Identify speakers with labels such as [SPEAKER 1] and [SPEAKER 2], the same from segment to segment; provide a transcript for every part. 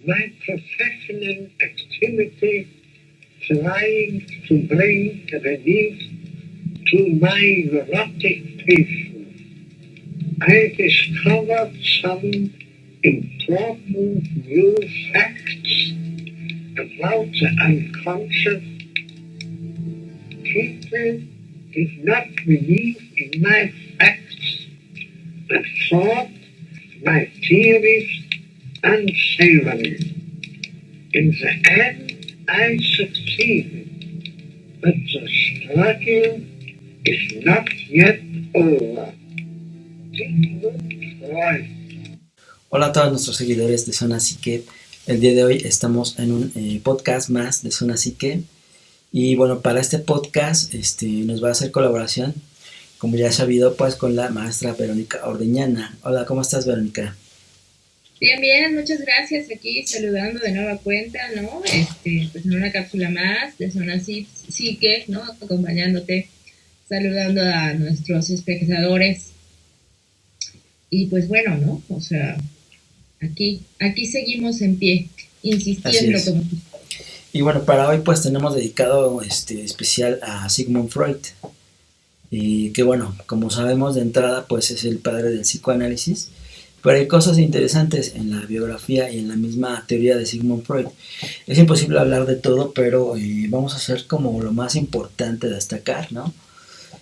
[SPEAKER 1] my professional activity trying to bring relief to my neurotic patients, I discovered some important new facts about the unconscious. People did not believe in my facts but thought my theories unsavory. In the end, I succeeded, but the struggle is not yet over. Sigmund Freud.
[SPEAKER 2] Hola a todos nuestros seguidores de Zona Psique. El día de hoy estamos en un podcast más de Zona Psique. Y bueno, para este podcast nos va a hacer colaboración, como ya he sabido, pues con la maestra Verónica Ordeñana. Hola, ¿cómo estás, Verónica?
[SPEAKER 3] Bien, muchas gracias. Aquí saludando de nueva cuenta, ¿no? Pues en una cápsula más de Zona Psique, ¿no? Acompañándote, saludando a nuestros espectadores. Y pues bueno, ¿no? O sea, aquí seguimos en pie, insistiendo como...
[SPEAKER 2] Y bueno, para hoy pues tenemos dedicado especial a Sigmund Freud. Y que bueno, como sabemos de entrada pues es el padre del psicoanálisis. Pero hay cosas interesantes en la biografía y en la misma teoría de Sigmund Freud. Es imposible hablar de todo, pero vamos a hacer como lo más importante destacar, ¿no?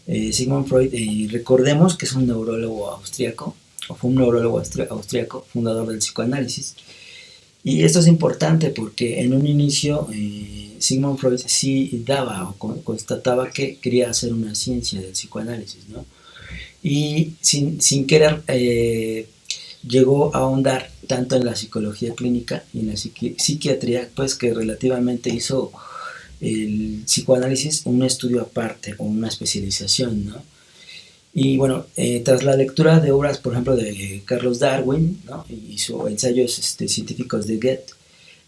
[SPEAKER 2] Sigmund Freud, recordemos que es un neurólogo austriaco, o fue un neurólogo austriaco, fundador del psicoanálisis. Y esto es importante porque en un inicio Sigmund Freud sí daba o constataba que quería hacer una ciencia del psicoanálisis, ¿no? Y sin querer... llegó a ahondar tanto en la psicología clínica y en la psiquiatría, pues que relativamente hizo el psicoanálisis un estudio aparte o una especialización, ¿no? Y bueno, tras la lectura de obras, por ejemplo, de Carlos Darwin, ¿no? Y sus ensayos científicos de Goethe,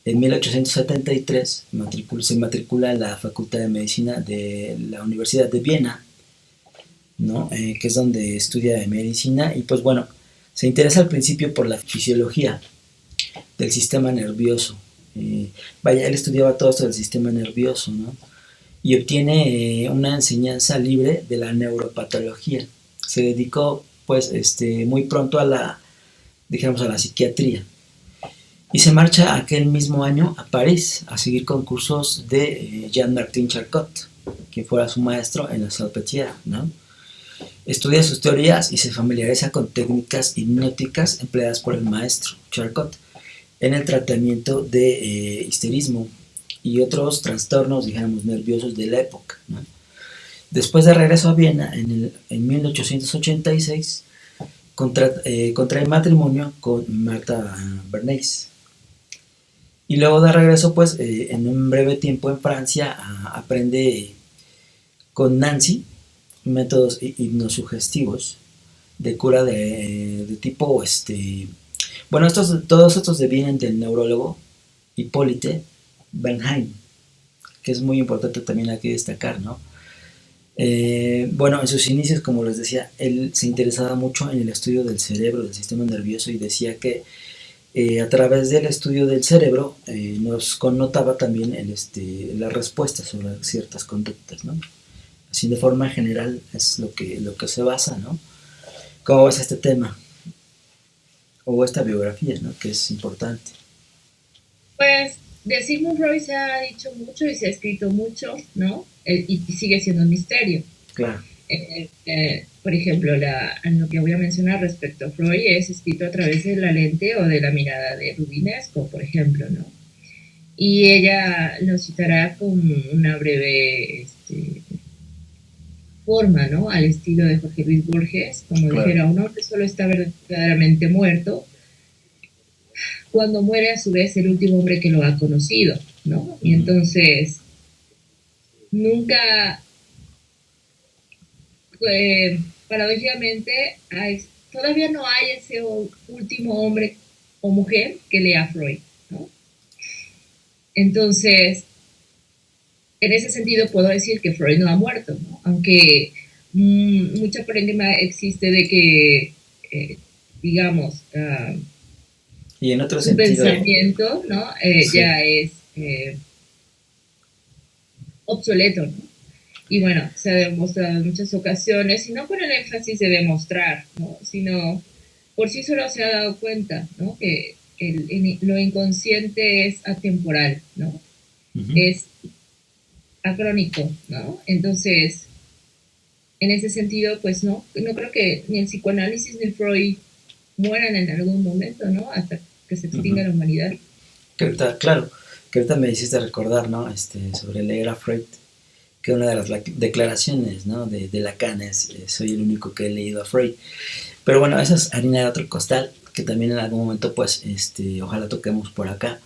[SPEAKER 2] en 1873 se matricula en la Facultad de Medicina de la Universidad de Viena, ¿no? Que es donde estudia medicina y pues bueno, se interesa al principio por la fisiología del sistema nervioso. Él estudiaba todo esto del sistema nervioso, ¿no? Y obtiene una enseñanza libre de la neuropatología. Se dedicó, pues, muy pronto a la psiquiatría. Y se marcha aquel mismo año a París a seguir con cursos de Jean-Martin Charcot, quien fuera su maestro en la Salpêtrière, ¿no? Estudia sus teorías y se familiariza con técnicas hipnóticas empleadas por el maestro Charcot en el tratamiento de histerismo y otros trastornos, nerviosos de la época, ¿no? Después de regreso a Viena, en 1886, contrae matrimonio con Martha Bernays. Y luego de regreso, pues, en un breve tiempo en Francia, aprende con Nancy métodos hipnosugestivos de cura de tipo bueno, todos estos devienen del neurólogo Hippolyte Bernheim, que es muy importante también aquí destacar, ¿no? Bueno, en sus inicios, como les decía, él se interesaba mucho en el estudio del cerebro, del sistema nervioso, y decía que a través del estudio del cerebro nos connotaba también las respuestas sobre ciertas conductas, ¿no? Así de forma general es lo que se basa, ¿no? ¿Cómo ves este tema? O esta biografía, ¿no? Que es importante.
[SPEAKER 3] Pues de Sigmund Freud se ha dicho mucho y se ha escrito mucho, ¿no? Y sigue siendo un misterio.
[SPEAKER 2] Claro.
[SPEAKER 3] Por ejemplo, lo que voy a mencionar respecto a Freud es escrito a través de la lente o de la mirada de Rubinesco, por ejemplo, ¿no? Y ella lo citará con una breve forma, ¿no? Al estilo de Jorge Luis Borges, como claro. Dijera, un hombre solo está verdaderamente muerto cuando muere a su vez el último hombre que lo ha conocido, ¿no? Y entonces nunca, paradójicamente, todavía no hay ese último hombre o mujer que lea a Freud, ¿no? Entonces, en ese sentido puedo decir que Freud no ha muerto, ¿no? Aunque mucha polémica existe de que,
[SPEAKER 2] Y en otro
[SPEAKER 3] su
[SPEAKER 2] sentido,
[SPEAKER 3] pensamiento, ¿no?
[SPEAKER 2] sí,
[SPEAKER 3] Ya es obsoleto, ¿no? Y bueno, se ha demostrado en muchas ocasiones, y no con el énfasis de demostrar, ¿no? Sino por sí solo se ha dado cuenta, ¿no? Que lo inconsciente es atemporal, ¿no?
[SPEAKER 2] ujú,
[SPEAKER 3] Es acrónico, ¿no? Entonces, en ese sentido, pues no creo que ni el psicoanálisis ni Freud mueran en algún momento, ¿no? Hasta que se extinga
[SPEAKER 2] ujú.
[SPEAKER 3] la humanidad.
[SPEAKER 2] Que ahorita, claro, que ahorita me hiciste recordar, ¿no? Sobre leer a Freud, que una de las declaraciones, ¿no? De Lacan es, soy el único que he leído a Freud. Pero bueno, esa es harina de otro costal, que también en algún momento, pues, ojalá toquemos por acá.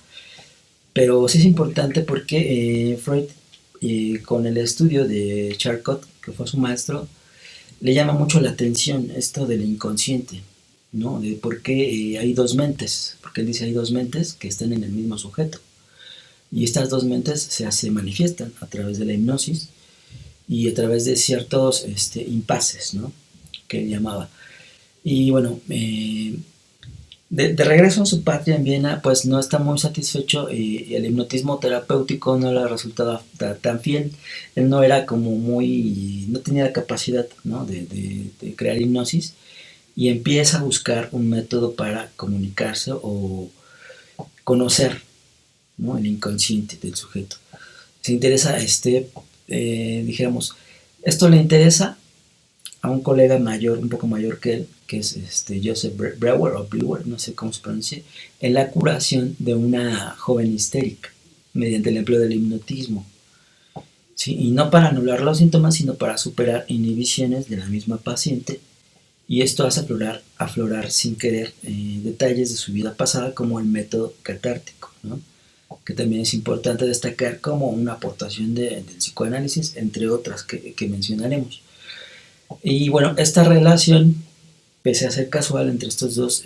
[SPEAKER 2] Pero sí es importante porque Freud, con el estudio de Charcot, que fue su maestro, le llama mucho la atención esto del inconsciente, ¿no? De por qué hay dos mentes, porque él dice hay dos mentes que están en el mismo sujeto. Y estas dos mentes se manifiestan a través de la hipnosis y a través de ciertos impases, ¿no? Que él llamaba. Y bueno, de regreso a su patria en Viena, pues no está muy satisfecho y el hipnotismo terapéutico no le ha resultado tan fiel. Él no era como muy, no tenía la capacidad, ¿no? De crear hipnosis y empieza a buscar un método para comunicarse o conocer, ¿no? El inconsciente del sujeto. Se interesa, dijéramos, esto le interesa a un colega mayor, un poco mayor que él, que es Joseph Breuer o Brewer, no sé cómo se pronuncia, en la curación de una joven histérica mediante el empleo del hipnotismo. ¿Sí? Y no para anular los síntomas, sino para superar inhibiciones de la misma paciente. Y esto hace aflorar sin querer detalles de su vida pasada como el método catártico, ¿no? Que también es importante destacar como una aportación del psicoanálisis, entre otras que mencionaremos. Y bueno, esta relación, pese a ser casual entre estos dos,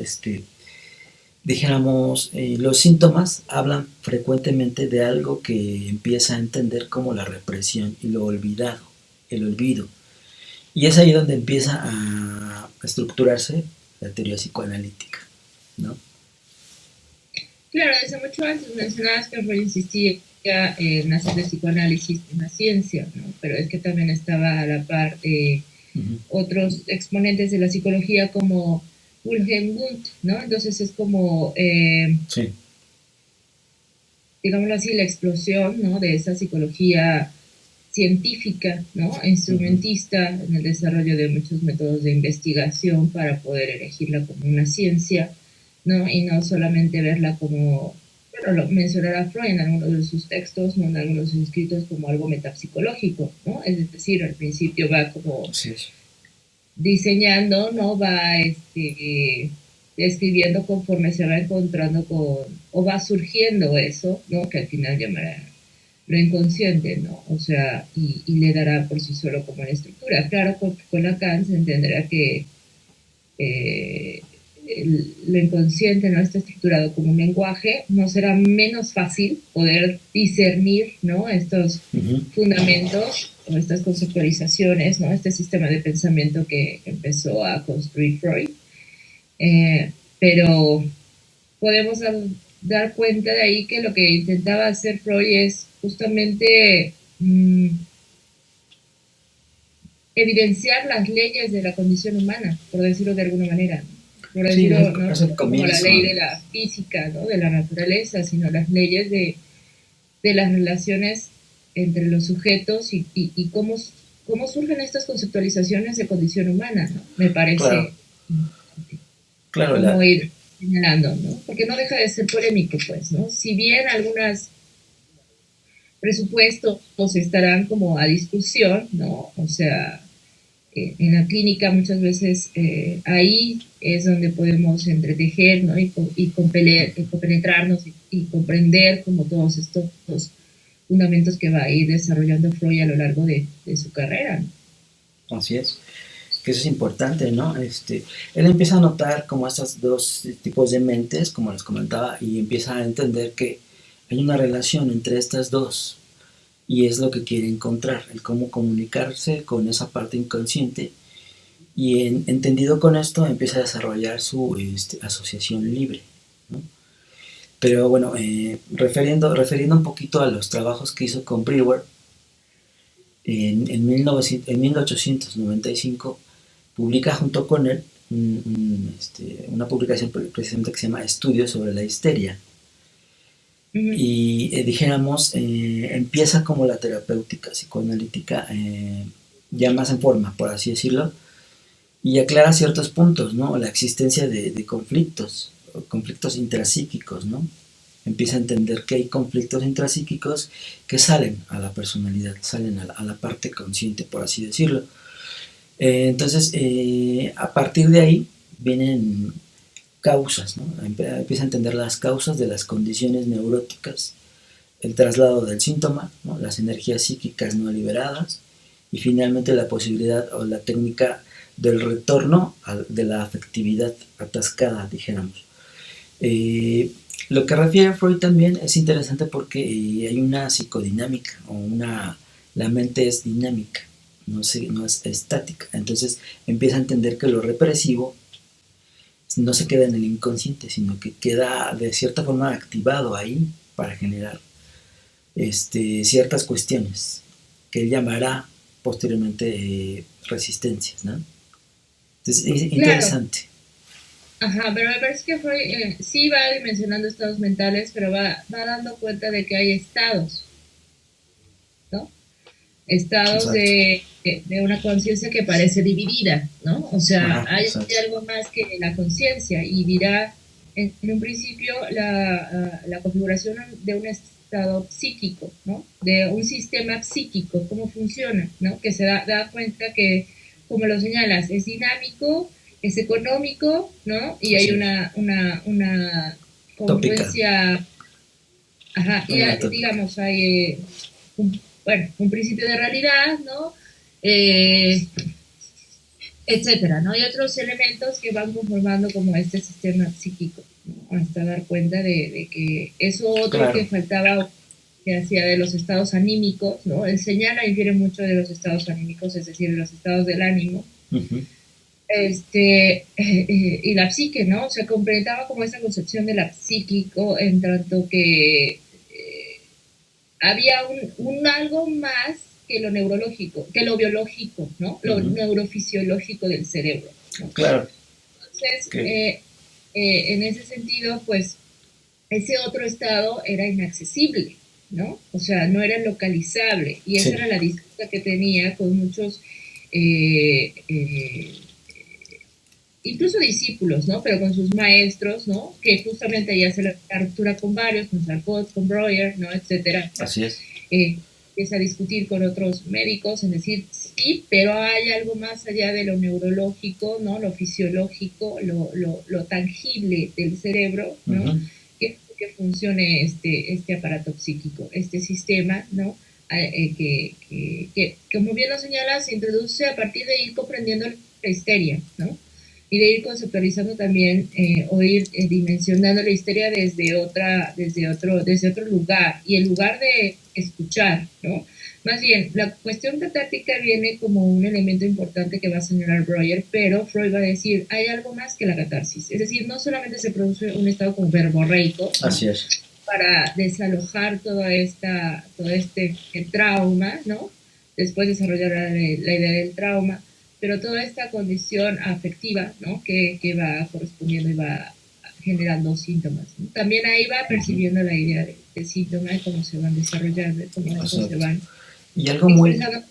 [SPEAKER 2] dijéramos, los síntomas hablan frecuentemente de algo que empieza a entender como la represión y lo olvidado, el olvido. Y es ahí donde empieza a estructurarse la teoría psicoanalítica, ¿no?
[SPEAKER 3] Claro, desde mucho antes mencionabas que Freud insistía en hacer de psicoanálisis una ciencia, ¿no? Pero es que también estaba a la par
[SPEAKER 2] Uh-huh.
[SPEAKER 3] otros exponentes de la psicología como Wilhelm Wundt, ¿no? Entonces es como,
[SPEAKER 2] Sí.
[SPEAKER 3] digámoslo así, la explosión, ¿no? De esa psicología científica, ¿no?
[SPEAKER 2] Uh-huh.
[SPEAKER 3] Instrumentista en el desarrollo de muchos métodos de investigación para poder elegirla como una ciencia, ¿no? Y no solamente verla como, bueno, lo mencionará Freud en algunos de sus textos, ¿no? En algunos de sus escritos como algo metapsicológico, ¿no? Es decir, al principio va como
[SPEAKER 2] Así es.
[SPEAKER 3] diseñando, ¿no? Va describiendo conforme se va encontrando con, o va surgiendo eso, ¿no? Que al final llamará lo inconsciente, ¿no? O sea, y le dará por sí solo como una estructura. Claro, con Lacan se entenderá que eh, lo inconsciente no está estructurado como un lenguaje, no será menos fácil poder discernir, ¿no? Estos
[SPEAKER 2] Uh-huh.
[SPEAKER 3] fundamentos o estas conceptualizaciones, ¿no? Este sistema de pensamiento que empezó a construir Freud. Pero podemos dar cuenta de ahí que lo que intentaba hacer Freud es justamente evidenciar las leyes de la condición humana, por decirlo de alguna manera. Por
[SPEAKER 2] Sí,
[SPEAKER 3] decirlo, no
[SPEAKER 2] es el
[SPEAKER 3] como la ley
[SPEAKER 2] comienzo.
[SPEAKER 3] de la física, ¿no? De la naturaleza, sino las leyes de las relaciones entre los sujetos y cómo surgen estas conceptualizaciones de condición humana, ¿no? Me
[SPEAKER 2] Claro,
[SPEAKER 3] parece
[SPEAKER 2] claro,
[SPEAKER 3] como ir señalando, ¿no? Porque no deja de ser polémico, pues, ¿no? Si bien algunos presupuestos estarán como a discusión, ¿no? O sea, en la clínica muchas veces ahí es donde podemos entretejer, ¿no? Y compenetrarnos y comprender como todos estos fundamentos que va a ir desarrollando Freud a lo largo de su carrera, ¿no?
[SPEAKER 2] así es. Que eso es importante, ¿no? Él empieza a notar como estos dos tipos de mentes, como les comentaba, y empieza a entender que hay una relación entre estas dos, y es lo que quiere encontrar, el cómo comunicarse con esa parte inconsciente, y entendido con esto empieza a desarrollar su asociación libre, ¿no? Pero bueno, refiriendo un poquito a los trabajos que hizo con Brewer, en 1895 publica junto con él una publicación precisamente que se llama Estudios sobre la histeria.
[SPEAKER 3] Ujú.
[SPEAKER 2] Y dijéramos, empieza como la terapéutica psicoanalítica, ya más en forma, por así decirlo, y aclara ciertos puntos, ¿no? La existencia de conflictos intrapsíquicos, ¿no? Empieza a entender que hay conflictos intrapsíquicos que salen a la personalidad, salen a la parte consciente, por así decirlo. Entonces, a partir de ahí vienen causas, ¿no? Empieza a entender las causas de las condiciones neuróticas, el traslado del síntoma, ¿no? Las energías psíquicas no liberadas y finalmente la posibilidad o la técnica del retorno de la afectividad atascada, dijéramos. Lo que refiere Freud también es interesante porque hay una psicodinámica la mente es dinámica, no es estática. Entonces empieza a entender que lo represivo no se queda en el inconsciente, sino que queda de cierta forma activado ahí para generar ciertas cuestiones que él llamará posteriormente resistencias, ¿no? Entonces es
[SPEAKER 3] Claro,
[SPEAKER 2] interesante.
[SPEAKER 3] ajá, pero me parece que Freud sí va dimensionando estados mentales, pero va dando cuenta de que hay estados, ¿no? Estados
[SPEAKER 2] Exacto.
[SPEAKER 3] de una conciencia que parece dividida, ¿no? O sea,
[SPEAKER 2] Ajá,
[SPEAKER 3] hay
[SPEAKER 2] exacto.
[SPEAKER 3] algo más que la conciencia y dirá en un principio la configuración de un estado psíquico, ¿no? De un sistema psíquico, cómo funciona, ¿no? Que da cuenta que, como lo señalas, es dinámico, es económico, ¿no? Y hay
[SPEAKER 2] Así es.
[SPEAKER 3] una
[SPEAKER 2] Tópica.
[SPEAKER 3] confluencia, ajá, y
[SPEAKER 2] Hay una tópica.
[SPEAKER 3] digamos, hay bueno, un principio de realidad, ¿no? Eh, etcétera, ¿no? Hay otros elementos que van conformando como este sistema psíquico, ¿no? Hasta dar cuenta de que eso otro que
[SPEAKER 2] Claro.
[SPEAKER 3] faltaba, que hacía de los estados anímicos, ¿no? Él señala y infiere mucho de los estados anímicos, es decir, de los estados del ánimo,
[SPEAKER 2] Uh-huh.
[SPEAKER 3] y la psique, ¿no? O sea, completaba como esa concepción de la psíquico en tanto que había un algo más que lo neurológico, que lo biológico, ¿no? Lo
[SPEAKER 2] Uh-huh.
[SPEAKER 3] neurofisiológico del cerebro, ¿no?
[SPEAKER 2] Claro.
[SPEAKER 3] Entonces,
[SPEAKER 2] Que,
[SPEAKER 3] en ese sentido, pues, ese otro estado era inaccesible, ¿no? O sea, no era localizable. Y esa
[SPEAKER 2] sí.
[SPEAKER 3] era la disputa que tenía con muchos, eh, eh, incluso discípulos, ¿no? Pero con sus maestros, ¿no? Que justamente ya hace la ruptura con varios, con Charcot, con Breuer, ¿no? Etcétera.
[SPEAKER 2] Así es.
[SPEAKER 3] Empieza a discutir con otros médicos, en decir, sí, pero hay algo más allá de lo neurológico, ¿no? Lo fisiológico, lo tangible del cerebro, ¿no?
[SPEAKER 2] Uh-huh.
[SPEAKER 3] Que funcione este aparato psíquico, este sistema, ¿no? Como bien lo señala, se introduce a partir de ir comprendiendo la histeria, ¿no? Y de ir conceptualizando también o ir dimensionando la histeria desde otro lugar, y el lugar de escuchar, ¿no? Más bien, la cuestión catártica viene como un elemento importante que va a señalar Breuer, pero Freud va a decir, hay algo más que la catarsis. Es decir, no solamente se produce un estado como verborreico, ¿no?
[SPEAKER 2] Así es.
[SPEAKER 3] Para desalojar todo este trauma, ¿no? Después desarrollar la idea del trauma, pero toda esta condición afectiva, ¿no? Que va correspondiendo y va generando síntomas, ¿no? También ahí va
[SPEAKER 2] Uh-huh.
[SPEAKER 3] percibiendo la idea de síntoma, de cómo se van desarrollando, cómo estos se
[SPEAKER 2] Exacto.
[SPEAKER 3] van
[SPEAKER 2] Y algo muy,
[SPEAKER 3] expresando.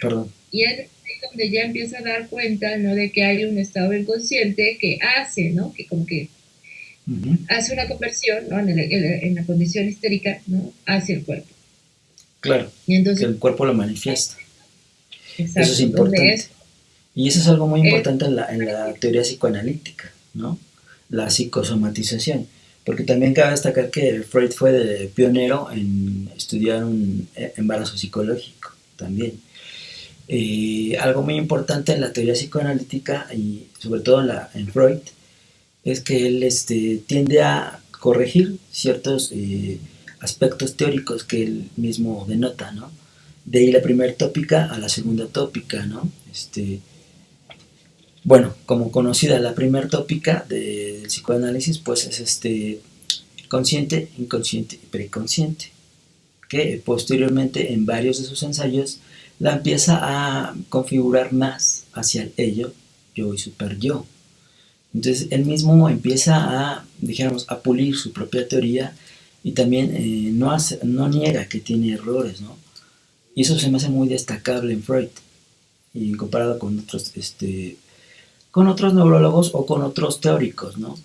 [SPEAKER 2] perdón,
[SPEAKER 3] Y es ahí donde ya empieza a dar cuenta, ¿no? De que hay un estado inconsciente que hace, ¿no? Que como que
[SPEAKER 2] uh-huh,
[SPEAKER 3] hace una conversión, ¿no? En la condición histérica, ¿no? Hacia el cuerpo.
[SPEAKER 2] claro,
[SPEAKER 3] Y
[SPEAKER 2] que
[SPEAKER 3] entonces,
[SPEAKER 2] el cuerpo lo manifiesta. Eso es
[SPEAKER 3] exacto, donde
[SPEAKER 2] importante. Y eso es algo muy
[SPEAKER 3] es
[SPEAKER 2] importante en la teoría psicoanalítica, ¿no? La psicosomatización. Porque también cabe destacar que Freud fue pionero en estudiar un embarazo psicológico también. Algo muy importante en la teoría psicoanalítica y sobre todo en Freud es que él tiende a corregir ciertos aspectos teóricos que él mismo denota, ¿no? De ahí la primera tópica a la segunda tópica, ¿no? Bueno, como conocida la primera tópica del psicoanálisis, pues es consciente, inconsciente y preconsciente, que posteriormente en varios de sus ensayos la empieza a configurar más hacia el ello, yo y super yo. Entonces él mismo empieza a, dijéramos, a pulir su propia teoría y también no niega que tiene errores, ¿no? Y eso se me hace muy destacable en Freud, y comparado con otros neurólogos o con otros teóricos, ¿no?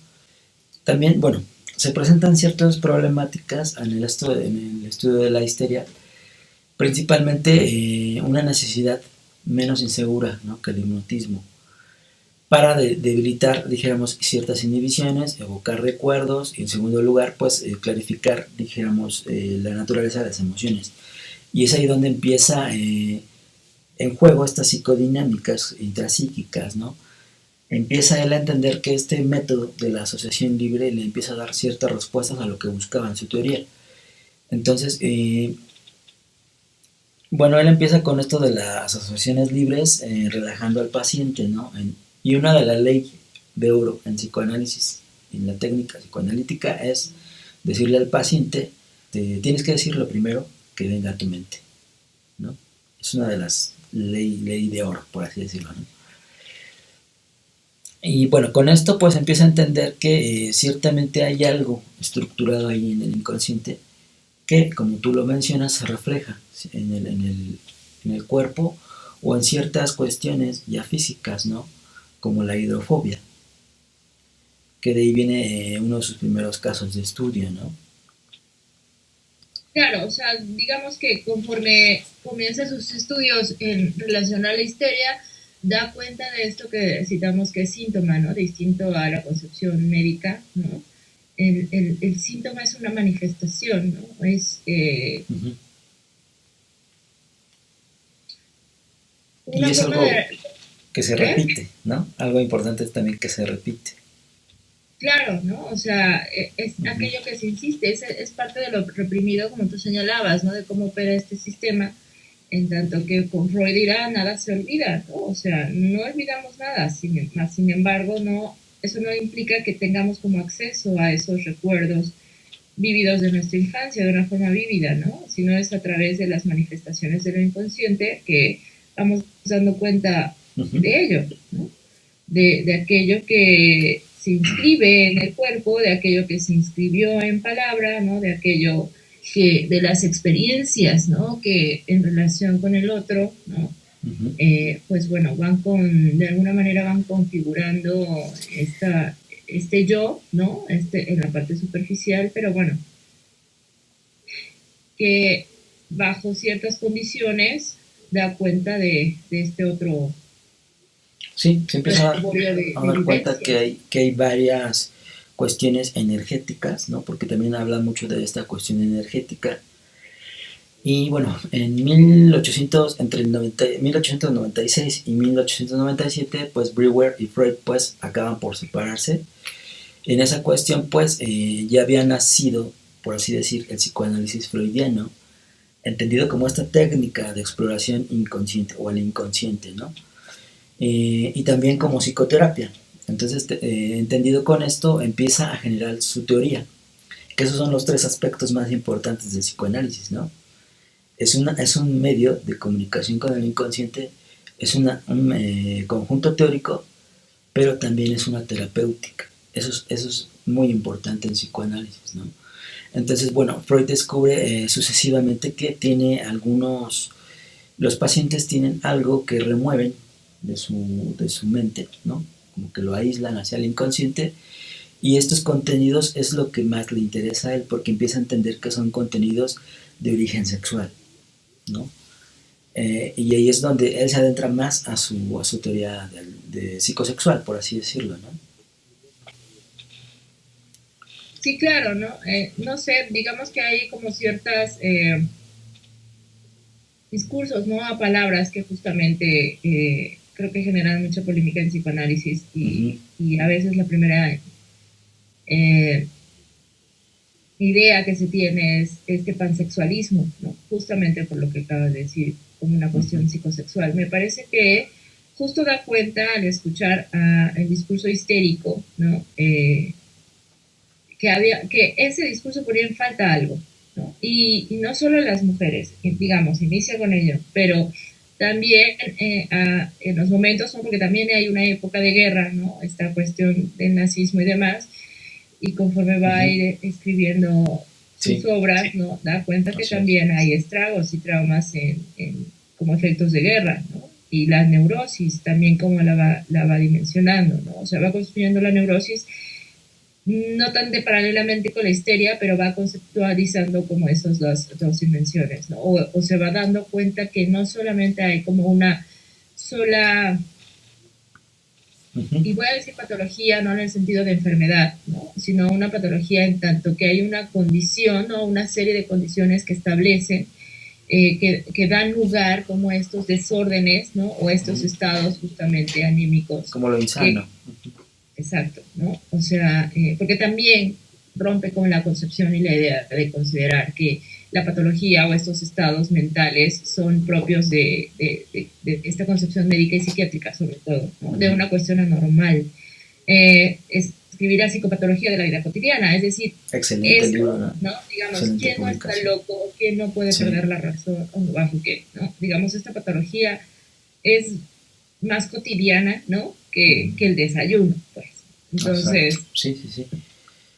[SPEAKER 2] También, bueno, se presentan ciertas problemáticas en el estudio de la histeria, principalmente una necesidad menos insegura, ¿no?, que el hipnotismo, para debilitar, dijéramos, ciertas inhibiciones, evocar recuerdos y en segundo lugar, pues clarificar, dijéramos, la naturaleza de las emociones. Y es ahí donde empieza en juego estas psicodinámicas intrapsíquicas, ¿no? Empieza él a entender que este método de la asociación libre le empieza a dar ciertas respuestas a lo que buscaba en su teoría. Entonces, bueno, él empieza con esto de las asociaciones libres, relajando al paciente, ¿no? Y una de las leyes de oro en psicoanálisis, en la técnica psicoanalítica, es decirle al paciente, tienes que decir lo primero que venga a tu mente, ¿no? Es una de las leyes de oro, por así decirlo, ¿no? Y bueno, con esto pues empieza a entender que ciertamente hay algo estructurado ahí en el inconsciente que, como tú lo mencionas, se refleja en el cuerpo o en ciertas cuestiones ya físicas, ¿no? Como la hidrofobia, que de ahí viene uno de sus primeros casos de estudio, ¿no?
[SPEAKER 3] Claro, o sea, digamos que conforme comienza sus estudios en relación a la histeria, da cuenta de esto que citamos que es síntoma, ¿no? Distinto a la concepción médica, ¿no? El síntoma es una manifestación, ¿no? Es
[SPEAKER 2] Uh-huh. Y
[SPEAKER 3] una
[SPEAKER 2] es
[SPEAKER 3] forma
[SPEAKER 2] algo
[SPEAKER 3] de...
[SPEAKER 2] que se
[SPEAKER 3] ¿Qué?
[SPEAKER 2] repite, ¿no? Algo importante es también que se repite.
[SPEAKER 3] Claro, ¿no? O sea, es
[SPEAKER 2] Uh-huh.
[SPEAKER 3] aquello que se insiste, es parte de lo reprimido, como tú señalabas, ¿no? De cómo opera este sistema, en tanto que con Freud dirá, nada se olvida, ¿no? O sea, no olvidamos nada, sin embargo, no, eso no implica que tengamos como acceso a esos recuerdos vividos de nuestra infancia de una forma vívida, ¿no? Sino es a través de las manifestaciones de lo inconsciente que vamos dando cuenta
[SPEAKER 2] Uh-huh.
[SPEAKER 3] de ello, ¿no? De aquello que se inscribe en el cuerpo, de aquello que se inscribió en palabra, ¿no? De aquello que, de las experiencias, ¿no? Que en relación con el otro, ¿no?
[SPEAKER 2] Uh-huh.
[SPEAKER 3] Pues bueno, de alguna manera van configurando este yo, ¿no? En la parte superficial, pero bueno, que bajo ciertas condiciones da cuenta de este otro
[SPEAKER 2] Sí, se empieza a
[SPEAKER 3] de
[SPEAKER 2] dar cuenta
[SPEAKER 3] vivencias.
[SPEAKER 2] que hay varias cuestiones energéticas, ¿no? Porque también habla mucho de esta cuestión energética. Y bueno, en 1800, entre el 1896 y 1897, pues Breuer y Freud pues acaban por separarse. En esa cuestión pues ya había nacido, por así decir, el psicoanálisis freudiano, entendido como esta técnica de exploración inconsciente o el inconsciente, ¿no? Y también como psicoterapia. Entonces, entendido con esto, empieza a generar su teoría, que esos son los tres aspectos más importantes del psicoanálisis, ¿no? Es un medio de comunicación con el inconsciente, es un conjunto teórico, pero también es una terapéutica. Eso es muy importante en psicoanálisis, ¿no? Entonces, bueno, Freud descubre sucesivamente que los pacientes tienen algo que remueven de su mente, ¿no? Como que lo aíslan hacia el inconsciente, y estos contenidos es lo que más le interesa a él, porque empieza a entender que son contenidos de origen sexual, ¿no? Y ahí es donde él se adentra más a su teoría de psicosexual, por así decirlo, ¿no?
[SPEAKER 3] Sí, claro, ¿no? No sé, digamos que hay como ciertas discursos, ¿no? A palabras que justamente creo que generan mucha polémica en psicoanálisis
[SPEAKER 2] Uh-huh.
[SPEAKER 3] y a veces la primera eh, idea que se tiene es este pansexualismo, ¿no? Justamente por lo que acabas de decir, como una
[SPEAKER 2] Uh-huh.
[SPEAKER 3] cuestión psicosexual. Me parece que justo da cuenta al escuchar el discurso histérico, ¿no? que ese discurso ponía en falta algo, ¿no? Y no solo las mujeres, digamos, inicia con ello, pero también en los momentos, ¿no? Porque también hay una época de guerra, ¿no? Esta cuestión del nazismo y demás, y conforme va a ir escribiendo sus obras, ¿no? Da cuenta que también hay estragos y traumas como efectos de guerra, ¿no? Y la neurosis también como la va dimensionando, ¿no? O sea, va construyendo la neurosis no tan de paralelamente con la histeria, pero va conceptualizando como esas dos dimensiones, ¿no? O se va dando cuenta que no solamente hay como una sola, y voy a decir patología, no en el sentido de enfermedad, ¿no? Sino una patología en tanto que hay una condición o una serie de condiciones que establecen, que dan lugar como a estos desórdenes, ¿no? O estos estados justamente anímicos.
[SPEAKER 2] Como lo insano.
[SPEAKER 3] Exacto, ¿no? O sea, porque también rompe con la concepción y la idea de considerar que la patología o estos estados mentales son propios de esta concepción médica y psiquiátrica, sobre todo, ¿no? De una cuestión anormal. Escribir a psicopatología de la vida cotidiana, es decir,
[SPEAKER 2] excelente
[SPEAKER 3] esto,
[SPEAKER 2] libro, ¿no?
[SPEAKER 3] Digamos, ¿quién no está loco? ¿Quién no puede perder la razón? ¿O bajo qué? ¿No? Digamos, esta patología es más cotidiana, ¿no? Que el desayuno, pues. Entonces,
[SPEAKER 2] sí.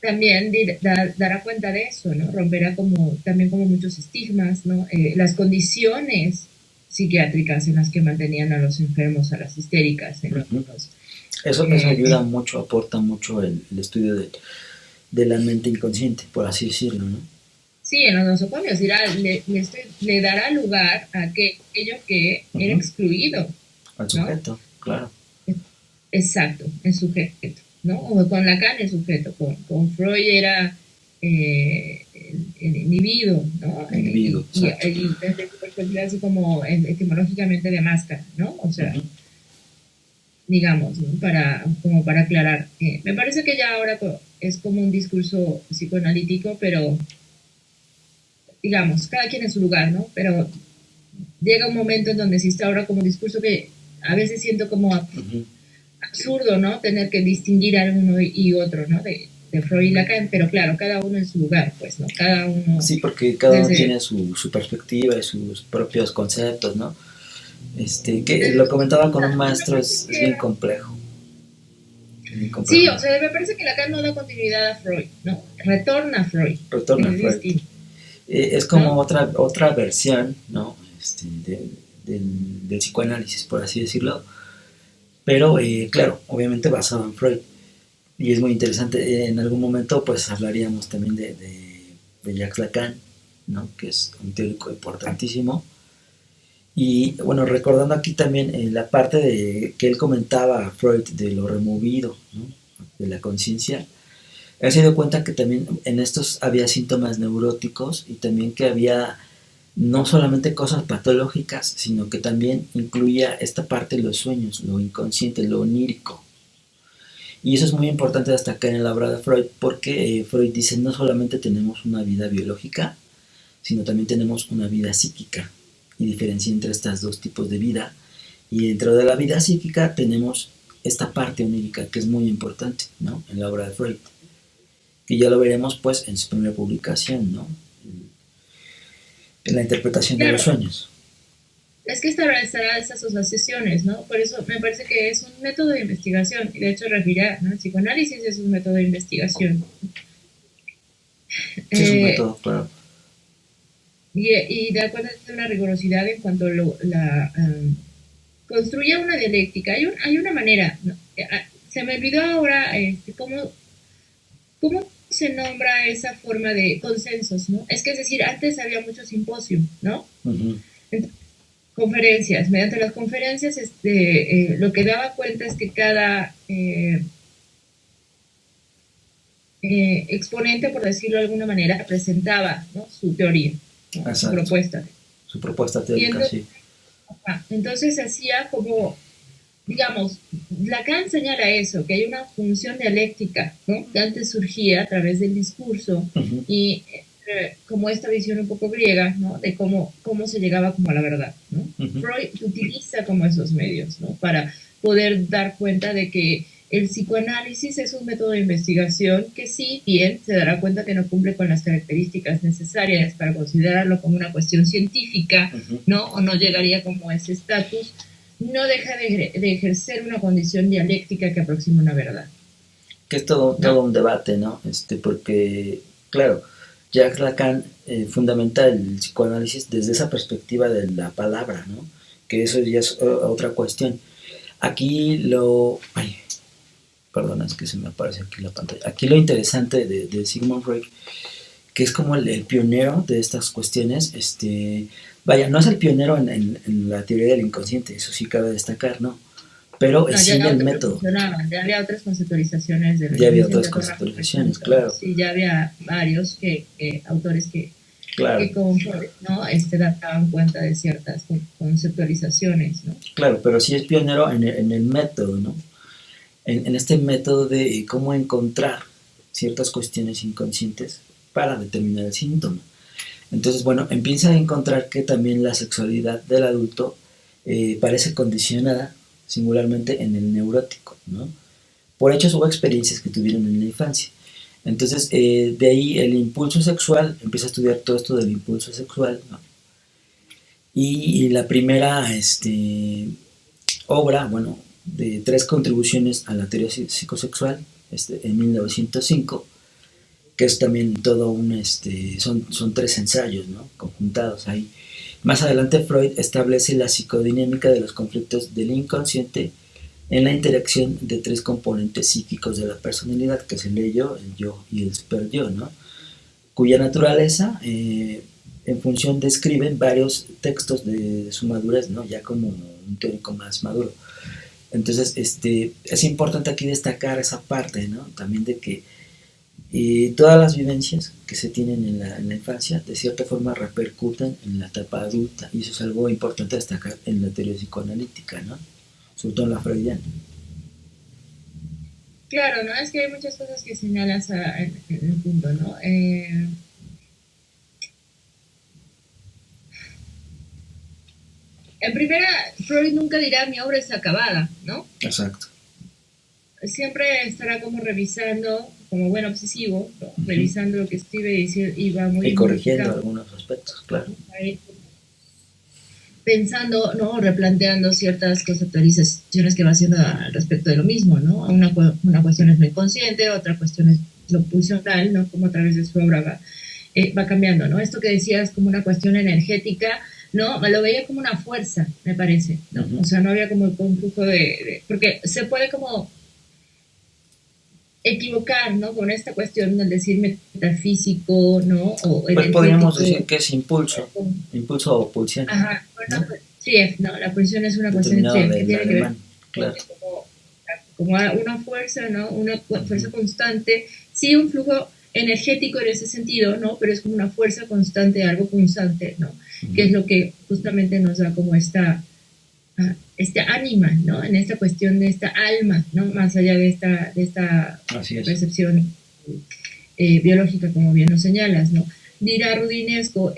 [SPEAKER 3] También dará cuenta de eso, ¿no? Romperá también como muchos estigmas, ¿no? Las condiciones psiquiátricas en las que mantenían a los enfermos, a las histéricas.
[SPEAKER 2] Eso ayuda mucho, aporta mucho el estudio de la mente inconsciente, por así decirlo, ¿no?
[SPEAKER 3] Sí, en los nosocomios le dará lugar a aquello que era excluido.
[SPEAKER 2] Al sujeto, ¿no? Claro.
[SPEAKER 3] Exacto, el sujeto, ¿no? O con Lacan el sujeto, con Freud era el individuo, ¿no?
[SPEAKER 2] Individuo,
[SPEAKER 3] y desde su perspectiva así como etimológicamente de máscara, ¿no? O sea, digamos, ¿no? Como para aclarar. Me parece que ya ahora es como un discurso psicoanalítico, pero digamos, cada quien en su lugar, ¿no? Pero llega un momento en donde se instaura como un discurso que a veces siento como absurdo, ¿no? Tener que distinguir a uno y otro, ¿no? De Freud y Lacan, pero claro, cada uno en su lugar, pues, ¿no? Cada uno...
[SPEAKER 2] Sí, porque cada uno tiene su perspectiva y sus propios conceptos, ¿no? Que lo comentaba con un maestro, es bien complejo.
[SPEAKER 3] Sí, o sea, me parece que Lacan no da continuidad a Freud, ¿no? Retorna a Freud.
[SPEAKER 2] Retorna a Freud. Es como, ¿no? otra versión, ¿no? Del psicoanálisis, por así decirlo. Pero, claro, obviamente basado en Freud. Y es muy interesante. En algún momento, pues, hablaríamos también de Jacques Lacan, ¿no? Que es un teórico importantísimo. Y, bueno, recordando aquí también la parte de que él comentaba a Freud de lo removido, ¿no? De la conciencia. Él se dio cuenta que también en estos había síntomas neuróticos y también que había no solamente cosas patológicas, sino que también incluía esta parte de los sueños, lo inconsciente, lo onírico. Y eso es muy importante destacar en la obra de Freud, porque Freud dice no solamente tenemos una vida biológica, sino también tenemos una vida psíquica, y diferencia entre estos dos tipos de vida. Y dentro de la vida psíquica tenemos esta parte onírica, que es muy importante, ¿no? En la obra de Freud, que ya lo veremos pues en su primera publicación, ¿no? En la interpretación de los sueños.
[SPEAKER 3] Es que estará esas asociaciones, ¿no? Por eso me parece que es un método de investigación, y de hecho referirá, ¿no? El psicoanálisis es un método de investigación.
[SPEAKER 2] Sí, es un método, claro.
[SPEAKER 3] Y da cuenta de una rigurosidad en cuanto construye una dialéctica. Hay una manera, ¿no? Se me olvidó ahora cómo se nombra esa forma de consensos, ¿no? Es decir, antes había mucho simposio, ¿no? Entonces, conferencias. Mediante las conferencias, lo que daba cuenta es que cada exponente, por decirlo de alguna manera, presentaba, ¿no? Su teoría, ¿no? Su propuesta.
[SPEAKER 2] Su propuesta teórica,
[SPEAKER 3] entonces, sí. Entonces se hacía como, digamos, Lacan señala eso, que hay una función dialéctica, ¿no? Que antes surgía a través del discurso y como esta visión un poco griega, ¿no? De cómo se llegaba como a la verdad, ¿no? Freud utiliza como esos medios, ¿no? Para poder dar cuenta de que el psicoanálisis es un método de investigación que sí, bien, se dará cuenta que no cumple con las características necesarias para considerarlo como una cuestión científica, ¿no? O no llegaría como a ese estatus, no deja de ejercer una condición dialéctica que aproxima una verdad.
[SPEAKER 2] Que es todo un debate, ¿no? Porque, claro, Jacques Lacan fundamenta el psicoanálisis desde esa perspectiva de la palabra, ¿no? Que eso ya es otra cuestión. Aquí perdona, es que se me aparece aquí la pantalla. Aquí lo interesante de Sigmund Freud, que es como el pionero de estas cuestiones, vaya, no es el pionero en la teoría del inconsciente, eso sí cabe destacar, ¿no? Pero sí en el método.
[SPEAKER 3] Ya había otras conceptualizaciones.
[SPEAKER 2] Ya había otras conceptualizaciones, claro.
[SPEAKER 3] Sí, ya había varios autores que con Freud, ¿no? daban cuenta de ciertas conceptualizaciones, ¿no?
[SPEAKER 2] Claro, pero sí es pionero en el método, ¿no? En este método de cómo encontrar ciertas cuestiones inconscientes para determinar el síntoma. Entonces, bueno, empieza a encontrar que también la sexualidad del adulto parece condicionada singularmente en el neurótico, ¿no? Por hechos o experiencias que tuvieron en la infancia. Entonces, de ahí el impulso sexual, empieza a estudiar todo esto del impulso sexual, ¿no? Y la primera obra, bueno, de 3 contribuciones a la teoría psicosexual, en 1905, que es también todo son 3 ensayos, ¿no? Conjuntados ahí. Más adelante Freud establece la psicodinámica de los conflictos del inconsciente en la interacción de 3 componentes psíquicos de la personalidad, que es el yo y el superyo, ¿no? Cuya naturaleza, en función describen varios textos de su madurez, ¿no? Ya como un teórico más maduro. Entonces, es importante aquí destacar esa parte, ¿no? También de que todas las vivencias que se tienen en la infancia de cierta forma repercuten en la etapa adulta, y eso es algo importante destacar en la teoría psicoanalítica, ¿no? Sobre todo en la freudiana.
[SPEAKER 3] Claro, ¿no? Es que hay muchas cosas que señalas en el punto, ¿no? En primera, Freud nunca dirá mi obra está acabada, ¿no?
[SPEAKER 2] Exacto.
[SPEAKER 3] Siempre estará como revisando, como buen obsesivo, ¿no? Revisando lo que escribe y va muy...
[SPEAKER 2] Y corrigiendo algunos aspectos, claro.
[SPEAKER 3] Ahí, pensando, ¿no? Replanteando ciertas conceptualizaciones que va haciendo al respecto de lo mismo, ¿no? Una cuestión es lo inconsciente, otra cuestión es lo pulsional, ¿no? Como a través de su obra va cambiando, ¿no? Esto que decías como una cuestión energética, ¿no? Lo veía como una fuerza, me parece, ¿no? O sea, no había como un flujo porque se puede como equivocar, ¿no? Con esta cuestión del decir metafísico, ¿no? O
[SPEAKER 2] pues podríamos decir que es impulso o pulsión.
[SPEAKER 3] Ajá, bueno, ¿no? Trief, ¿no? La pulsión es una cuestión de Trief, que tiene que ver
[SPEAKER 2] claro.
[SPEAKER 3] como una fuerza, ¿no? Una fuerza constante, sí, un flujo energético en ese sentido, ¿no? Pero es como una fuerza constante, algo constante, ¿no? Que es lo que justamente nos da como esta ánima, ¿no? En esta cuestión de esta alma, ¿no? Más allá de esta percepción biológica, como bien lo señalas, ¿no? Dirá Rudinesco,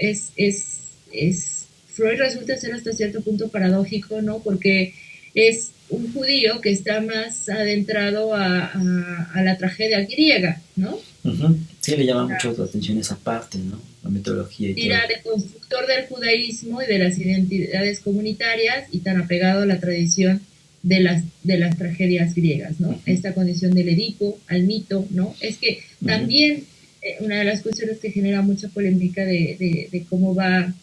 [SPEAKER 3] Freud resulta ser hasta cierto punto paradójico, ¿no? Porque es un judío que está más adentrado a la tragedia griega, ¿no?
[SPEAKER 2] Sí, le llama mucho la atención esa parte, ¿no? La mitología y
[SPEAKER 3] Dirá de constructor del judaísmo y de las identidades comunitarias y tan apegado a la tradición de las tragedias griegas, ¿no? Esta condición del Edipo, al mito, ¿no? Es que también una de las cuestiones que genera mucha polémica de cómo va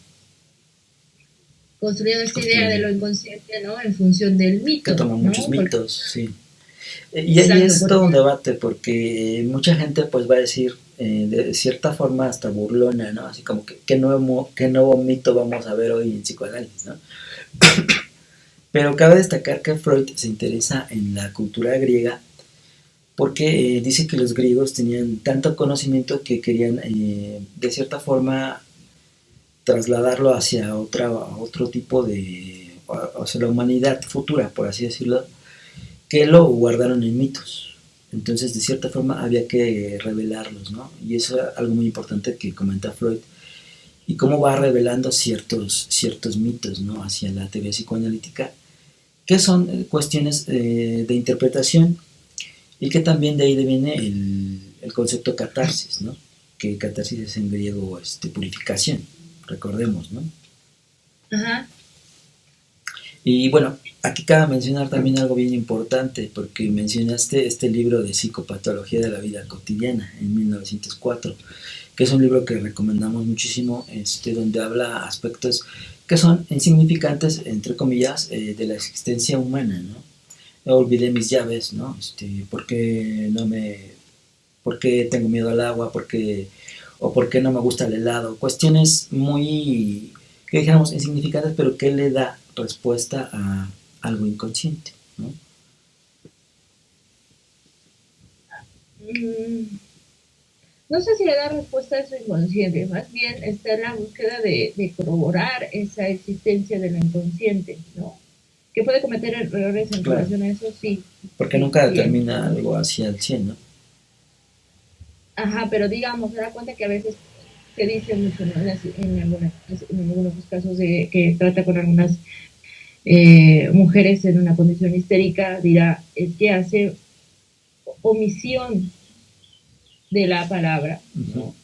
[SPEAKER 3] construyendo esta idea de lo inconsciente, ¿no? En función del mito.
[SPEAKER 2] Que toma muchos mitos, sí. Y
[SPEAKER 3] Exacto,
[SPEAKER 2] ahí es todo un debate, porque mucha gente pues va a decir, de cierta forma hasta burlona, ¿no? Así como que qué nuevo mito vamos a ver hoy en psicoanálisis, ¿no? Pero cabe destacar que Freud se interesa en la cultura griega porque dice que los griegos tenían tanto conocimiento que querían de cierta forma trasladarlo hacia otro tipo hacia la humanidad futura, por así decirlo, que lo guardaron en mitos. Entonces, de cierta forma, había que revelarlos, ¿no? Y eso es algo muy importante que comenta Freud. Y cómo va revelando ciertos mitos, ¿no? Hacia la teoría psicoanalítica, que son cuestiones de interpretación y que también de ahí viene el concepto catarsis, ¿no? Que catarsis es en griego purificación, recordemos, ¿no?
[SPEAKER 3] Ajá.
[SPEAKER 2] Y bueno, aquí cabe mencionar también algo bien importante, porque mencionaste este libro de Psicopatología de la Vida Cotidiana en 1904, que es un libro que recomendamos muchísimo, donde habla aspectos que son insignificantes, entre comillas, de la existencia humana, ¿no? Olvidé mis llaves, ¿no? ¿Por qué no me, por qué tengo miedo al agua? O por qué no me gusta el helado? Cuestiones muy, que dijéramos, insignificantes, pero que le da respuesta a algo inconsciente, ¿no?
[SPEAKER 3] Mm, no sé si le da respuesta a eso inconsciente, más bien está en la búsqueda de corroborar esa existencia de lo inconsciente, ¿no? Que puede cometer errores en
[SPEAKER 2] Claro,
[SPEAKER 3] relación a eso, sí,
[SPEAKER 2] porque
[SPEAKER 3] sí,
[SPEAKER 2] nunca
[SPEAKER 3] sí hay.
[SPEAKER 2] determina algo hacia el 100, ¿no?
[SPEAKER 3] Ajá, pero digamos, se da cuenta que a veces se dice mucho, ¿no? En algunos casos que trata con algunas mujeres en una condición histérica, dirá, es que hace omisión de la palabra,
[SPEAKER 2] Uh-huh.
[SPEAKER 3] ¿no?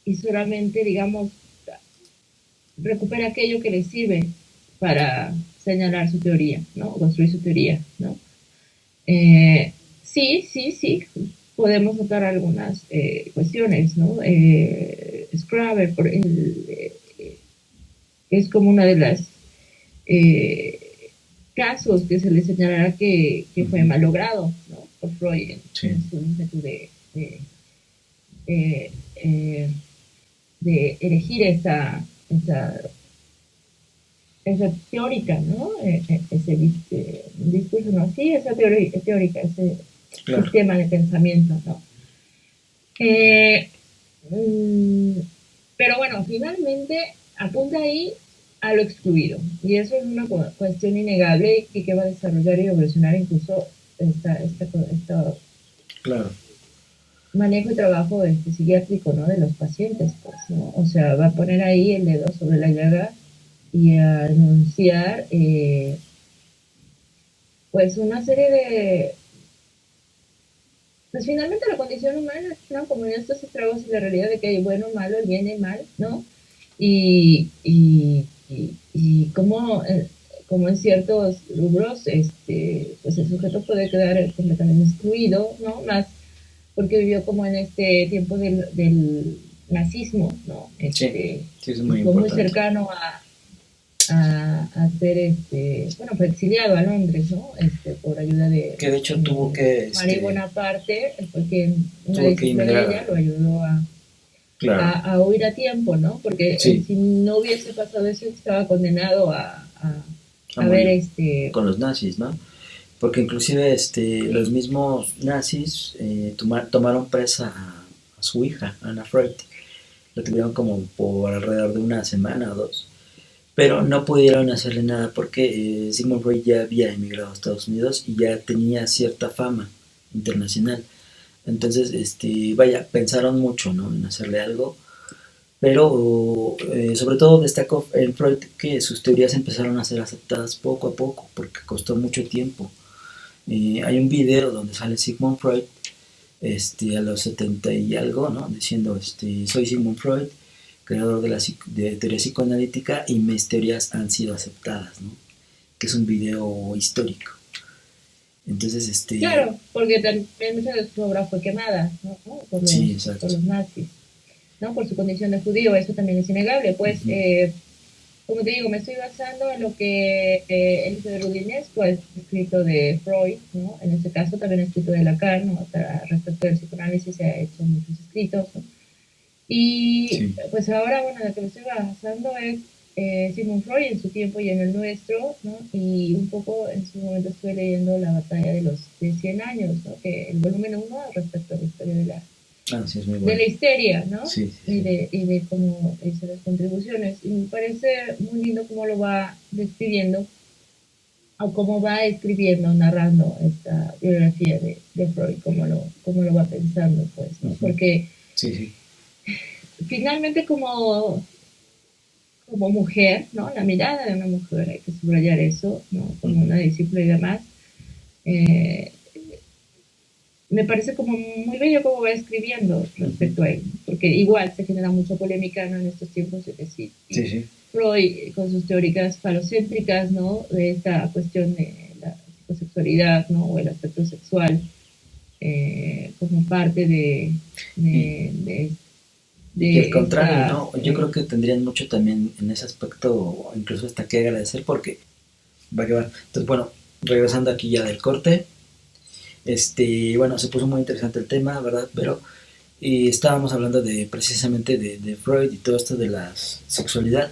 [SPEAKER 3] Y solamente, digamos, recupera aquello que le sirve para señalar su teoría, ¿no? O construir su teoría, ¿no? Sí, sí, sí, podemos notar algunas cuestiones, ¿no? Scrabble es como una de las eh, casos que se le señalará que fue
[SPEAKER 2] Uh-huh.
[SPEAKER 3] malogrado, ¿no? Por Freud
[SPEAKER 2] Sí,
[SPEAKER 3] en su ímpetu eh, eh, de elegir esa teórica, ¿no? Ese discurso, ¿no? Sí, esa teórica, ese
[SPEAKER 2] claro.
[SPEAKER 3] sistema de pensamiento, ¿no? Eh, mm, pero bueno, finalmente apunta ahí a lo excluido. Y eso es una cuestión innegable que va a desarrollar y evolucionar incluso esta
[SPEAKER 2] Claro.
[SPEAKER 3] manejo y trabajo psiquiátrico, ¿no? De los pacientes, pues, ¿no? O sea, va a poner ahí el dedo sobre la llaga y a anunciar, pues, una serie de, pues finalmente la condición humana, ¿no? Como en estos estragos y la realidad de que hay bueno, malo, el bien y el mal, ¿no? Y como en ciertos rubros, pues el sujeto puede quedar completamente excluido, ¿no? Más porque vivió como en este tiempo del nazismo, ¿no?
[SPEAKER 2] Sí, sí, es
[SPEAKER 3] Y
[SPEAKER 2] muy
[SPEAKER 3] fue muy
[SPEAKER 2] importante.
[SPEAKER 3] cercano a ser, bueno, fue exiliado a Londres, ¿no? Por ayuda
[SPEAKER 2] Que de hecho tuvo
[SPEAKER 3] Marie Bonaparte, porque una
[SPEAKER 2] tuvo que
[SPEAKER 3] discípula de
[SPEAKER 2] emigrar,
[SPEAKER 3] ella lo ayudó
[SPEAKER 2] claro,
[SPEAKER 3] a huir a tiempo, ¿no? Porque
[SPEAKER 2] sí,
[SPEAKER 3] si no hubiese pasado eso, estaba condenado
[SPEAKER 2] a
[SPEAKER 3] a ver,
[SPEAKER 2] morir con los nazis, ¿no? Porque inclusive los
[SPEAKER 3] sí,
[SPEAKER 2] mismos nazis tomaron presa a su hija, Anna Freud. Lo tuvieron como por alrededor de una semana o dos. Pero no pudieron hacerle nada porque Sigmund Freud ya había emigrado a Estados Unidos y ya tenía cierta fama internacional. Entonces, vaya, pensaron mucho, ¿no? En hacerle algo, pero sobre todo destacó en Freud que sus teorías empezaron a ser aceptadas poco a poco, porque costó mucho tiempo. Hay un video donde sale Sigmund Freud a los 70 y algo, ¿no? Diciendo, soy Sigmund Freud, creador de teoría psicoanalítica y mis teorías han sido aceptadas, ¿no? Que es un video histórico. Entonces,
[SPEAKER 3] claro, porque también mucha de su obra fue quemada, ¿no?
[SPEAKER 2] sí,
[SPEAKER 3] Por
[SPEAKER 2] exacto.
[SPEAKER 3] los nazis, ¿no? Por su condición de judío, eso también es innegable. Pues,
[SPEAKER 2] Uh-huh.
[SPEAKER 3] como te digo, me estoy basando en lo que Elizabeth Rudinesco ha escrito de Freud, ¿no? En este caso también ha escrito de Lacan, ¿no? Respecto del psicoanálisis se ha hecho muchos escritos, ¿no? Y
[SPEAKER 2] Sí.
[SPEAKER 3] pues ahora, bueno, lo que me estoy basando es Sigmund Freud en su tiempo y en el nuestro, ¿no? Y un poco en su momento estoy leyendo La batalla de 100 años, ¿no? Que el volumen 1 respecto a la historia
[SPEAKER 2] Ah, sí, es muy
[SPEAKER 3] de
[SPEAKER 2] bueno.
[SPEAKER 3] la histeria, ¿no?
[SPEAKER 2] Sí, sí, sí.
[SPEAKER 3] Y de cómo hizo las contribuciones. Y me parece muy lindo cómo lo va describiendo o cómo va escribiendo, narrando esta biografía de Freud, cómo lo va pensando, pues, ¿no?
[SPEAKER 2] Uh-huh.
[SPEAKER 3] Porque
[SPEAKER 2] Sí, sí.
[SPEAKER 3] finalmente como mujer, ¿no? La mirada de una mujer, hay que subrayar eso, ¿no? Como
[SPEAKER 2] Uh-huh.
[SPEAKER 3] una discípula y demás, eh, me parece como muy bello cómo va escribiendo respecto a él, porque igual se genera mucha polémica, ¿no? En estos tiempos, es decir,
[SPEAKER 2] Sí, sí.
[SPEAKER 3] Freud con sus teóricas falocéntricas, ¿no? De esta cuestión de la psicosexualidad, ¿no? O el aspecto sexual como parte
[SPEAKER 2] Y, y al
[SPEAKER 3] de
[SPEAKER 2] contrario,
[SPEAKER 3] estas...
[SPEAKER 2] ¿no? Yo creo que tendrían mucho también en ese aspecto, incluso hasta que agradecer porque va a quedar. Entonces, bueno, regresando aquí ya del corte, bueno, se puso muy interesante el tema, ¿verdad? Pero y estábamos hablando de precisamente de Freud y todo esto de la sexualidad,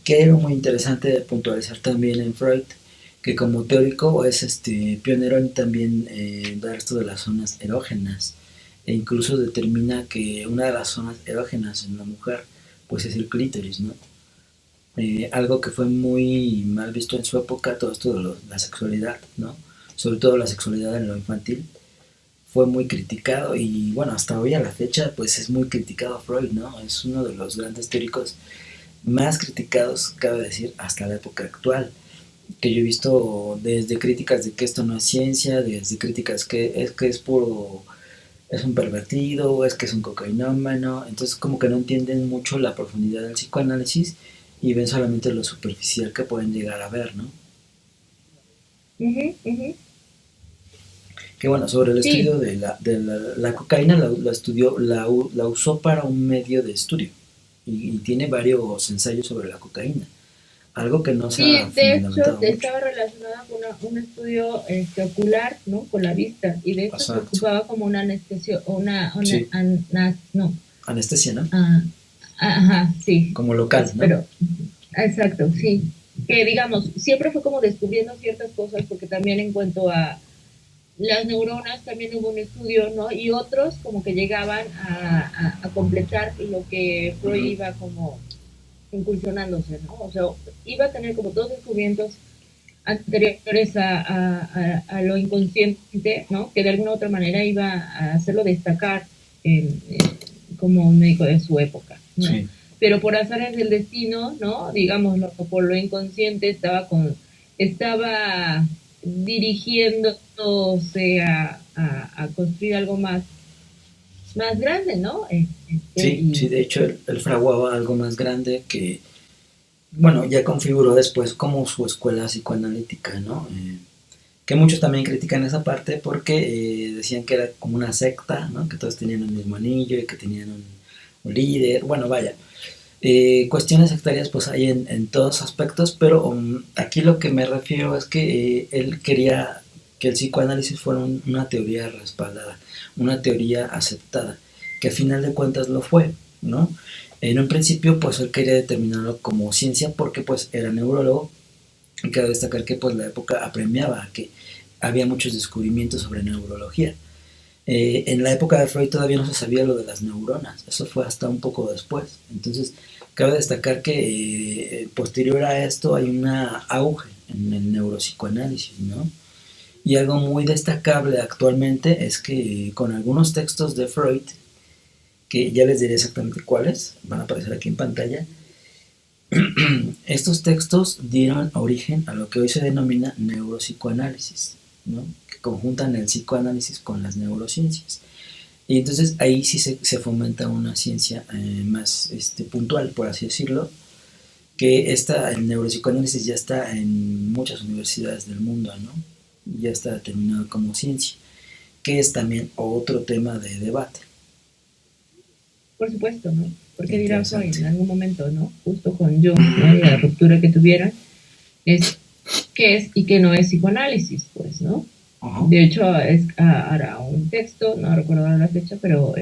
[SPEAKER 2] que era muy interesante de puntualizar también en Freud, que como teórico es pionero en también dar esto de las zonas erógenas, e incluso determina que una de las zonas erógenas en la mujer pues es el clítoris, ¿no? Algo que fue muy mal visto en su época, todo esto de la sexualidad, ¿no? Sobre todo la sexualidad en lo infantil, fue muy criticado y bueno, hasta hoy a la fecha pues es muy criticado Freud, ¿no? Es uno de los grandes teóricos más criticados, cabe decir, hasta la época actual, que yo he visto desde críticas de que esto no es ciencia, desde críticas que es puro, es un pervertido, es que es un cocainómano, entonces como que no entienden mucho la profundidad del psicoanálisis y ven solamente lo superficial que pueden llegar a ver, ¿no?
[SPEAKER 3] Uh -huh, uh -huh.
[SPEAKER 2] Que bueno, sobre el
[SPEAKER 3] Sí,
[SPEAKER 2] estudio la cocaína la estudió, la usó para un medio de estudio y tiene varios ensayos sobre la cocaína, algo que no se
[SPEAKER 3] sí,
[SPEAKER 2] ha
[SPEAKER 3] de hecho
[SPEAKER 2] fundamentado mucho.
[SPEAKER 3] estaba relacionada con un estudio ocular, ¿no? Con la vista, y de hecho se
[SPEAKER 2] Exacto.
[SPEAKER 3] ocupaba como una anestesia,
[SPEAKER 2] Sí,
[SPEAKER 3] no,
[SPEAKER 2] anestesia, ¿no?
[SPEAKER 3] ah, ajá, sí,
[SPEAKER 2] Como local, ¿no?
[SPEAKER 3] pero, exacto, sí, que digamos, siempre fue como descubriendo ciertas cosas, porque también en cuanto a las neuronas también hubo un estudio, ¿no? Y otros como que llegaban a completar lo que
[SPEAKER 2] Uh
[SPEAKER 3] Freud
[SPEAKER 2] -huh.
[SPEAKER 3] iba como incursionándose, ¿no? O sea, iba a tener como dos descubrimientos anteriores a lo inconsciente, ¿no? Que de alguna u otra manera iba a hacerlo destacar como un médico de su época, ¿no?
[SPEAKER 2] Sí,
[SPEAKER 3] Pero por azares del destino, ¿no? Digámoslo, por lo inconsciente estaba dirigiéndose a construir algo más grande, ¿no?
[SPEAKER 2] sí, sí, de hecho él fraguaba algo más grande que, bueno, ya configuró después como su escuela psicoanalítica, ¿no? Que muchos también critican esa parte porque decían que era como una secta, ¿no? Que todos tenían el mismo anillo y que tenían un líder, bueno, vaya. Cuestiones sectarias pues hay en todos aspectos, pero aquí lo que me refiero es que él quería que el psicoanálisis fuera una teoría respaldada, una teoría aceptada, que a final de cuentas lo fue, ¿no? En un principio pues él quería determinarlo como ciencia porque pues era neurólogo y cabe destacar que pues la época apremiaba, que había muchos descubrimientos sobre neurología. En la época de Freud todavía no se sabía lo de las neuronas, eso fue hasta un poco después. Entonces, cabe destacar que posterior a esto hay una auge en el neuropsicoanálisis, ¿no? Y algo muy destacable actualmente es que con algunos textos de Freud, que ya les diré exactamente cuáles, van a aparecer aquí en pantalla, estos textos dieron origen a lo que hoy se denomina neuropsicoanálisis, ¿no? Que conjuntan el psicoanálisis con las neurociencias. Y entonces ahí sí se fomenta una ciencia más puntual, por así decirlo, que el neuropsicoanálisis ya está en muchas universidades del mundo, ¿no? Ya está determinado como ciencia, que es también otro tema de debate.
[SPEAKER 3] por supuesto, ¿no? Porque dirá Freud
[SPEAKER 2] Interesante.
[SPEAKER 3] en algún momento, ¿no? Justo con Jung, ¿no? Y la ruptura que tuvieron, es qué es y qué no es psicoanálisis, pues, ¿no?
[SPEAKER 2] Ajá.
[SPEAKER 3] De hecho, hará un texto, no recuerdo la fecha, pero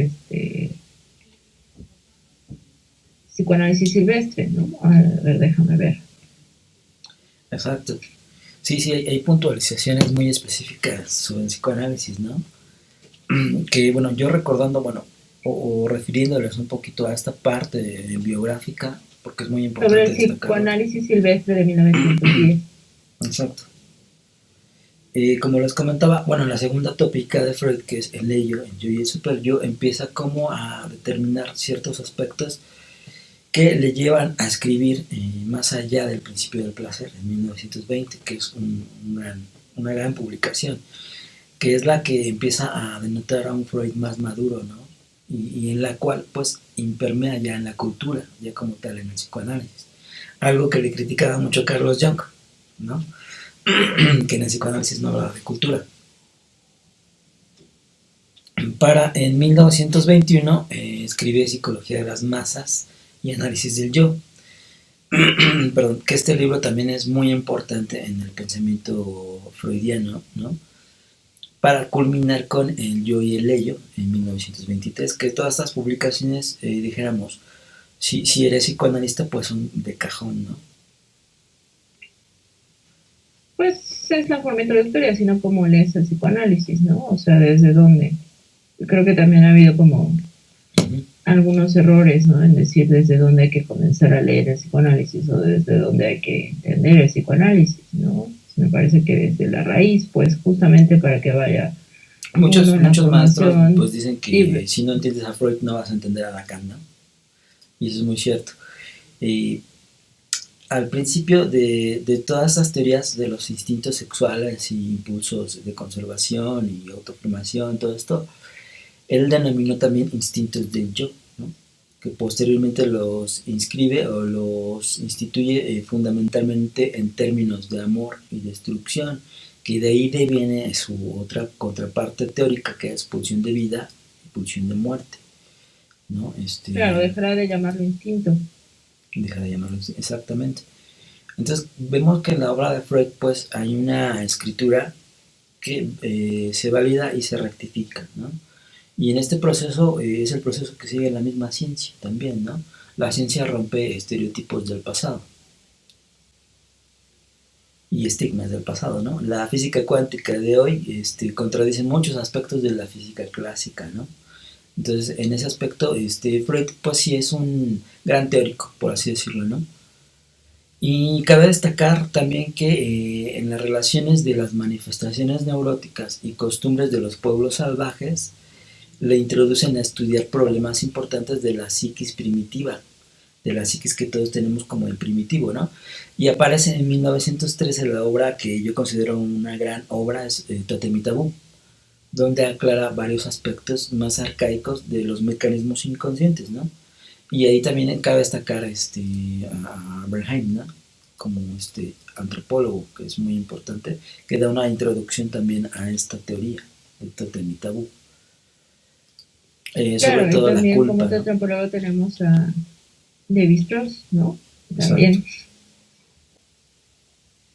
[SPEAKER 3] psicoanálisis silvestre, ¿no? A ver, déjame ver.
[SPEAKER 2] Exacto. Sí, sí, hay puntualizaciones muy específicas sobre el psicoanálisis, ¿no? Que bueno, yo recordando, bueno, o refiriéndoles un poquito a esta parte biográfica, porque es muy
[SPEAKER 3] Sobre
[SPEAKER 2] importante
[SPEAKER 3] el
[SPEAKER 2] destacarlo.
[SPEAKER 3] psicoanálisis silvestre de 1910.
[SPEAKER 2] Exacto. Como les comentaba, bueno, la segunda tópica de Freud, que es el ello, el yo y el superyo, empieza como a determinar ciertos aspectos que le llevan a escribir más allá del principio del placer, en 1920, que es una gran publicación. que es la que empieza a denotar a un Freud más maduro, ¿no? Y en la cual pues impermea ya en la cultura, ya como tal en el psicoanálisis. Algo que le criticaba mucho Carlos Jung, ¿no? Que en el psicoanálisis no hablaba de cultura. Para en 1921 escribe Psicología de las Masas y Análisis del Yo. Perdón, que este libro también es muy importante en el pensamiento freudiano, ¿no? Para culminar con El Yo y el Ello en 1923, que todas estas publicaciones, dijéramos, si eres psicoanalista, pues son de cajón, ¿no?
[SPEAKER 3] Pues es la forma introductoria, sino como lees el psicoanálisis, ¿no? O sea, desde dónde. Creo que también ha habido como algunos errores, ¿no? En decir desde dónde hay que comenzar a leer el psicoanálisis o desde dónde hay que entender el psicoanálisis, ¿no? Me parece que desde la raíz, pues justamente para que vaya
[SPEAKER 2] muchos maestros pues dicen que si no entiendes a Freud no vas a entender a Lacan, ¿no? Y eso es muy cierto. Al principio de todas estas teorías de los instintos sexuales y impulsos de conservación y autoafirmación, todo esto, él denominó también instintos del yo, ¿no? Que posteriormente los inscribe o los instituye fundamentalmente en términos de amor y destrucción, que de ahí deviene su otra contraparte teórica, que es pulsión de vida y pulsión de muerte, ¿no?
[SPEAKER 3] Claro, dejará de llamarlo instinto.
[SPEAKER 2] Deja de llamarlo exactamente. Entonces vemos que en la obra de Freud pues hay una escritura que se valida y se rectifica, ¿no? Y en este proceso es el proceso que sigue la misma ciencia también, ¿no? La ciencia rompe estereotipos del pasado y estigmas del pasado, ¿no? La física cuántica de hoy contradice muchos aspectos de la física clásica, ¿no? Entonces, en ese aspecto, Freud pues sí es un gran teórico, por así decirlo, ¿no? Y cabe destacar también que en las relaciones de las manifestaciones neuróticas y costumbres de los pueblos salvajes, le introducen a estudiar problemas importantes de la psiquis primitiva, de la psiquis que todos tenemos como el primitivo, ¿no? Y aparece en 1913 la obra que yo considero una gran obra, es Tótem y Tabú, donde aclara varios aspectos más arcaicos de los mecanismos inconscientes, ¿no? Y ahí también cabe destacar a Bernheim, ¿no? Como antropólogo, que es muy importante, que da una introducción también a esta teoría del Tótem y Tabú.
[SPEAKER 3] Claro,
[SPEAKER 2] sobre todo
[SPEAKER 3] y también
[SPEAKER 2] la culpa,
[SPEAKER 3] como otro antropólogo tenemos a Levi-Strauss, ¿no? También. Exacto.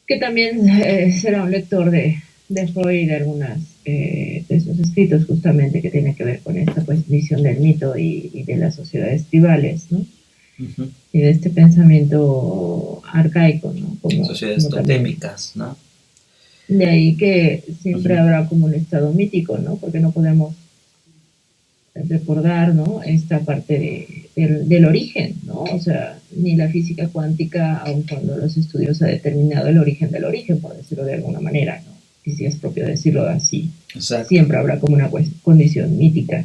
[SPEAKER 3] Que también será un lector de Freud y de algunas de sus escritos justamente que tiene que ver con esta pues, visión del mito y de las sociedades tribales, ¿no? Uh-huh. Y de este pensamiento arcaico, ¿no?
[SPEAKER 2] Como, sociedades totémicas, ¿no?
[SPEAKER 3] De ahí que siempre uh-huh. habrá como un estado mítico, ¿no? Porque no podemos recordar, ¿no? Esta parte del origen, ¿no? O sea, ni la física cuántica, aun cuando los estudios ha determinado el origen del origen, por decirlo de alguna manera, ¿no? Y si es propio decirlo así. Exacto. Siempre habrá como una condición mítica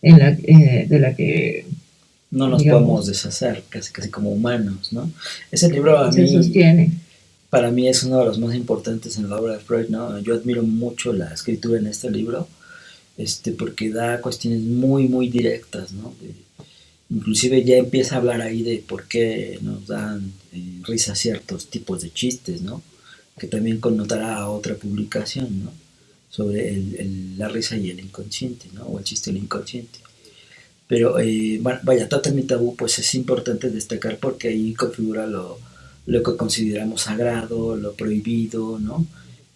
[SPEAKER 3] en la, de la que
[SPEAKER 2] no nos podemos deshacer, casi como humanos, ¿no? Ese libro a mí,
[SPEAKER 3] sostiene.
[SPEAKER 2] Para mí es uno de los más importantes en la obra de Freud, ¿no? Yo admiro mucho la escritura en este libro, porque da cuestiones muy, muy directas, ¿no? Inclusive ya empieza a hablar ahí de por qué nos dan risa ciertos tipos de chistes, ¿no? Que también connotará a otra publicación, ¿no? Sobre la risa y el inconsciente, ¿no? O el chiste y el inconsciente. Pero, vaya, Tótem y Tabú, pues es importante destacar porque ahí configura lo que consideramos sagrado, lo prohibido, ¿no?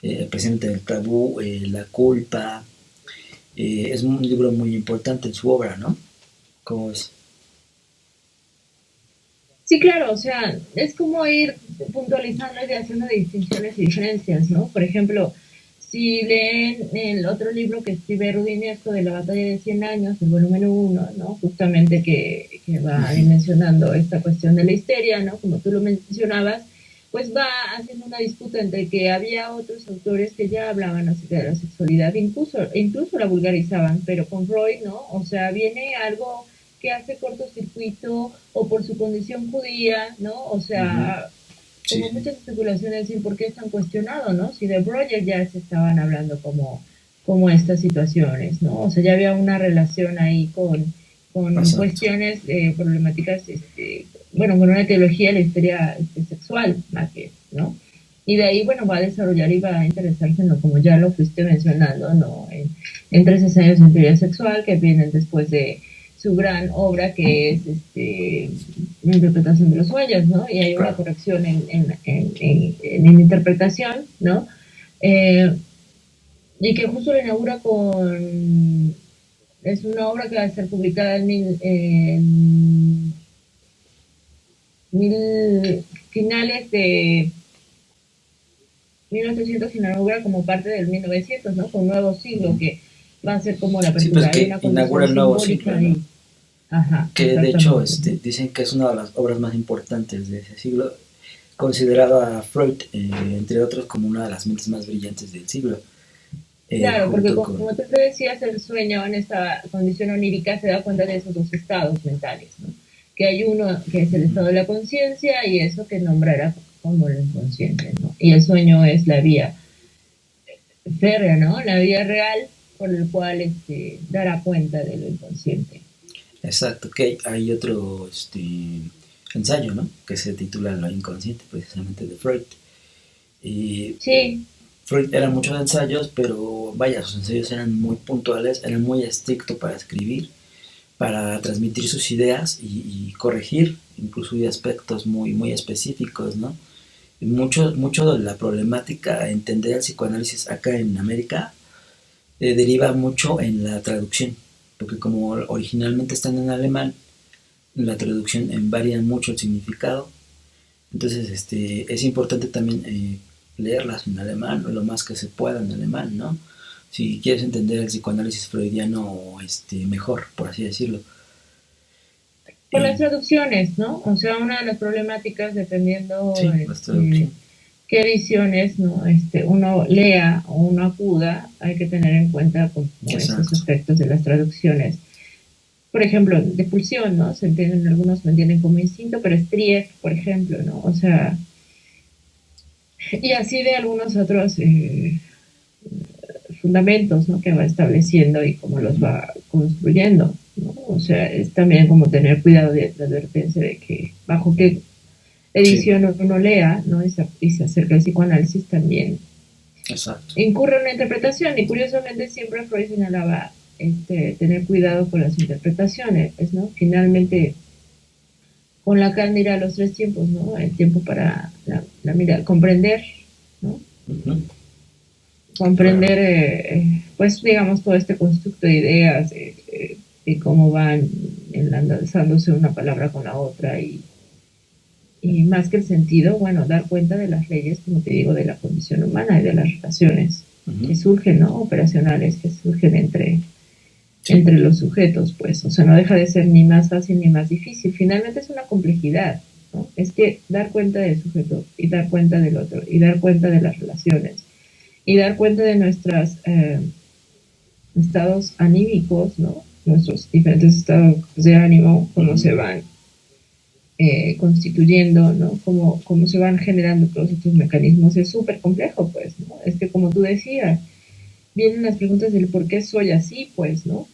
[SPEAKER 2] Precisamente el tabú, la culpa. Es un libro muy importante en su obra, ¿no? ¿Cómo ves?
[SPEAKER 3] Sí, claro, o sea, es como ir puntualizando y haciendo distinciones y diferencias, ¿no? Por ejemplo, si leen el otro libro que escribe Rudinesco de la batalla de 100 años, el volumen 1, ¿no? Justamente que va mencionando esta cuestión de la histeria, ¿no? Como tú lo mencionabas, pues va haciendo una disputa entre que había otros autores que ya hablaban acerca de la sexualidad, incluso la vulgarizaban, pero con Freud, ¿no? O sea, viene algo que hace cortocircuito o por su condición judía, ¿no? O sea,
[SPEAKER 2] Sí,
[SPEAKER 3] como muchas especulaciones en por qué es tan cuestionado, ¿no? Si de Broyer ya se estaban hablando como estas situaciones, ¿no? O sea, ya había una relación ahí con
[SPEAKER 2] exacto.
[SPEAKER 3] cuestiones problemáticas, bueno, con una teología de la historia sexual, más que, ¿no? Y de ahí, bueno, va a desarrollar y va a interesarse en lo, como ya lo fuiste mencionando, ¿no? En 13 años de teoría sexual, que vienen después de su gran obra, que es la interpretación de los sueños, ¿no? Y hay una
[SPEAKER 2] Claro.
[SPEAKER 3] corrección en interpretación, ¿no? Eh, y que justo lo inaugura con... Es una obra que va a ser publicada finales de 1800 inaugura como parte del 1900, ¿no? Con un nuevo siglo
[SPEAKER 2] Ujú.
[SPEAKER 3] que va a ser como la
[SPEAKER 2] Sí, pues
[SPEAKER 3] apertura. Hay
[SPEAKER 2] que
[SPEAKER 3] una
[SPEAKER 2] inaugura
[SPEAKER 3] condición
[SPEAKER 2] el nuevo siglo,
[SPEAKER 3] simbólica
[SPEAKER 2] ¿no?
[SPEAKER 3] y... Ajá,
[SPEAKER 2] Que de hecho
[SPEAKER 3] exactamente, ¿no?
[SPEAKER 2] dicen que es una de las obras más importantes de ese siglo, considerada a Freud, entre otros, como una de las mentes más brillantes del siglo,
[SPEAKER 3] Claro, porque
[SPEAKER 2] junto con...
[SPEAKER 3] como tú te decías, el sueño en esta condición onírica se da cuenta de esos dos estados mentales, ¿no? Que hay uno que es el estado de la conciencia y eso que nombrará como el inconsciente, ¿no? Y el sueño es la vía férrea, ¿no? La vía real por el cual dará cuenta de lo inconsciente.
[SPEAKER 2] Exacto, que hay otro ensayo, ¿no? Que se titula Lo inconsciente, precisamente de Freud. Y
[SPEAKER 3] Sí,
[SPEAKER 2] Freud eran muchos ensayos, pero vaya, sus ensayos eran muy puntuales, eran muy estrictos para escribir, para transmitir sus ideas y corregir, incluso de aspectos muy, muy específicos, ¿no? Y mucho de la problemática, entender el psicoanálisis acá en América, deriva mucho en la traducción, porque como originalmente están en alemán, la traducción varía mucho el significado, entonces es importante también leerlas en alemán, o lo más que se pueda en alemán, ¿no? Si quieres entender el psicoanálisis freudiano mejor, por así decirlo.
[SPEAKER 3] por las
[SPEAKER 2] Y
[SPEAKER 3] traducciones, ¿no? O sea, una de las problemáticas, dependiendo
[SPEAKER 2] sí, la traducción.
[SPEAKER 3] qué ediciones, ¿no? Uno lea o uno acuda, hay que tener en cuenta pues, como esos
[SPEAKER 2] Exacto.
[SPEAKER 3] aspectos de las traducciones. Por ejemplo, de pulsión, ¿no? Se entienden, algunos lo entienden como instinto, pero es Trief, por ejemplo, ¿no? O sea, y así de algunos otros fundamentos, ¿no? Que va estableciendo y cómo los va construyendo, ¿no? O sea, es también como tener cuidado de la advertencia de que bajo qué
[SPEAKER 2] Sí,
[SPEAKER 3] edición uno lea, ¿no? Y se acerca al psicoanálisis también
[SPEAKER 2] exacto.
[SPEAKER 3] incurre en una interpretación y curiosamente siempre Freud señalaba tener cuidado con las interpretaciones, ¿no? Finalmente con Lacan dirá los tres tiempos, ¿no? El tiempo para la mirada, comprender, ¿no?
[SPEAKER 2] Ujú. Claro.
[SPEAKER 3] Comprender, pues digamos, todo este constructo de ideas, de cómo van enlazándose una palabra con la otra y más que el sentido, bueno, dar cuenta de las leyes, como te digo, de la condición humana y de las relaciones que
[SPEAKER 2] Ujú.
[SPEAKER 3] surgen, ¿no? Operacionales que surgen entre,
[SPEAKER 2] Sí.
[SPEAKER 3] entre los sujetos, pues, o sea, no deja de ser ni más fácil ni más difícil. Finalmente es una complejidad, ¿no? Es que dar cuenta del sujeto y dar cuenta del otro y dar cuenta de las relaciones y dar cuenta de nuestros estados anímicos, ¿no? Nuestros diferentes estados de ánimo, cómo
[SPEAKER 2] Ujú.
[SPEAKER 3] se van constituyendo, ¿no? Cómo se van generando todos estos mecanismos. Es súper complejo, pues, ¿no? Es que como tú decías, vienen las preguntas del por qué soy así, pues, ¿no?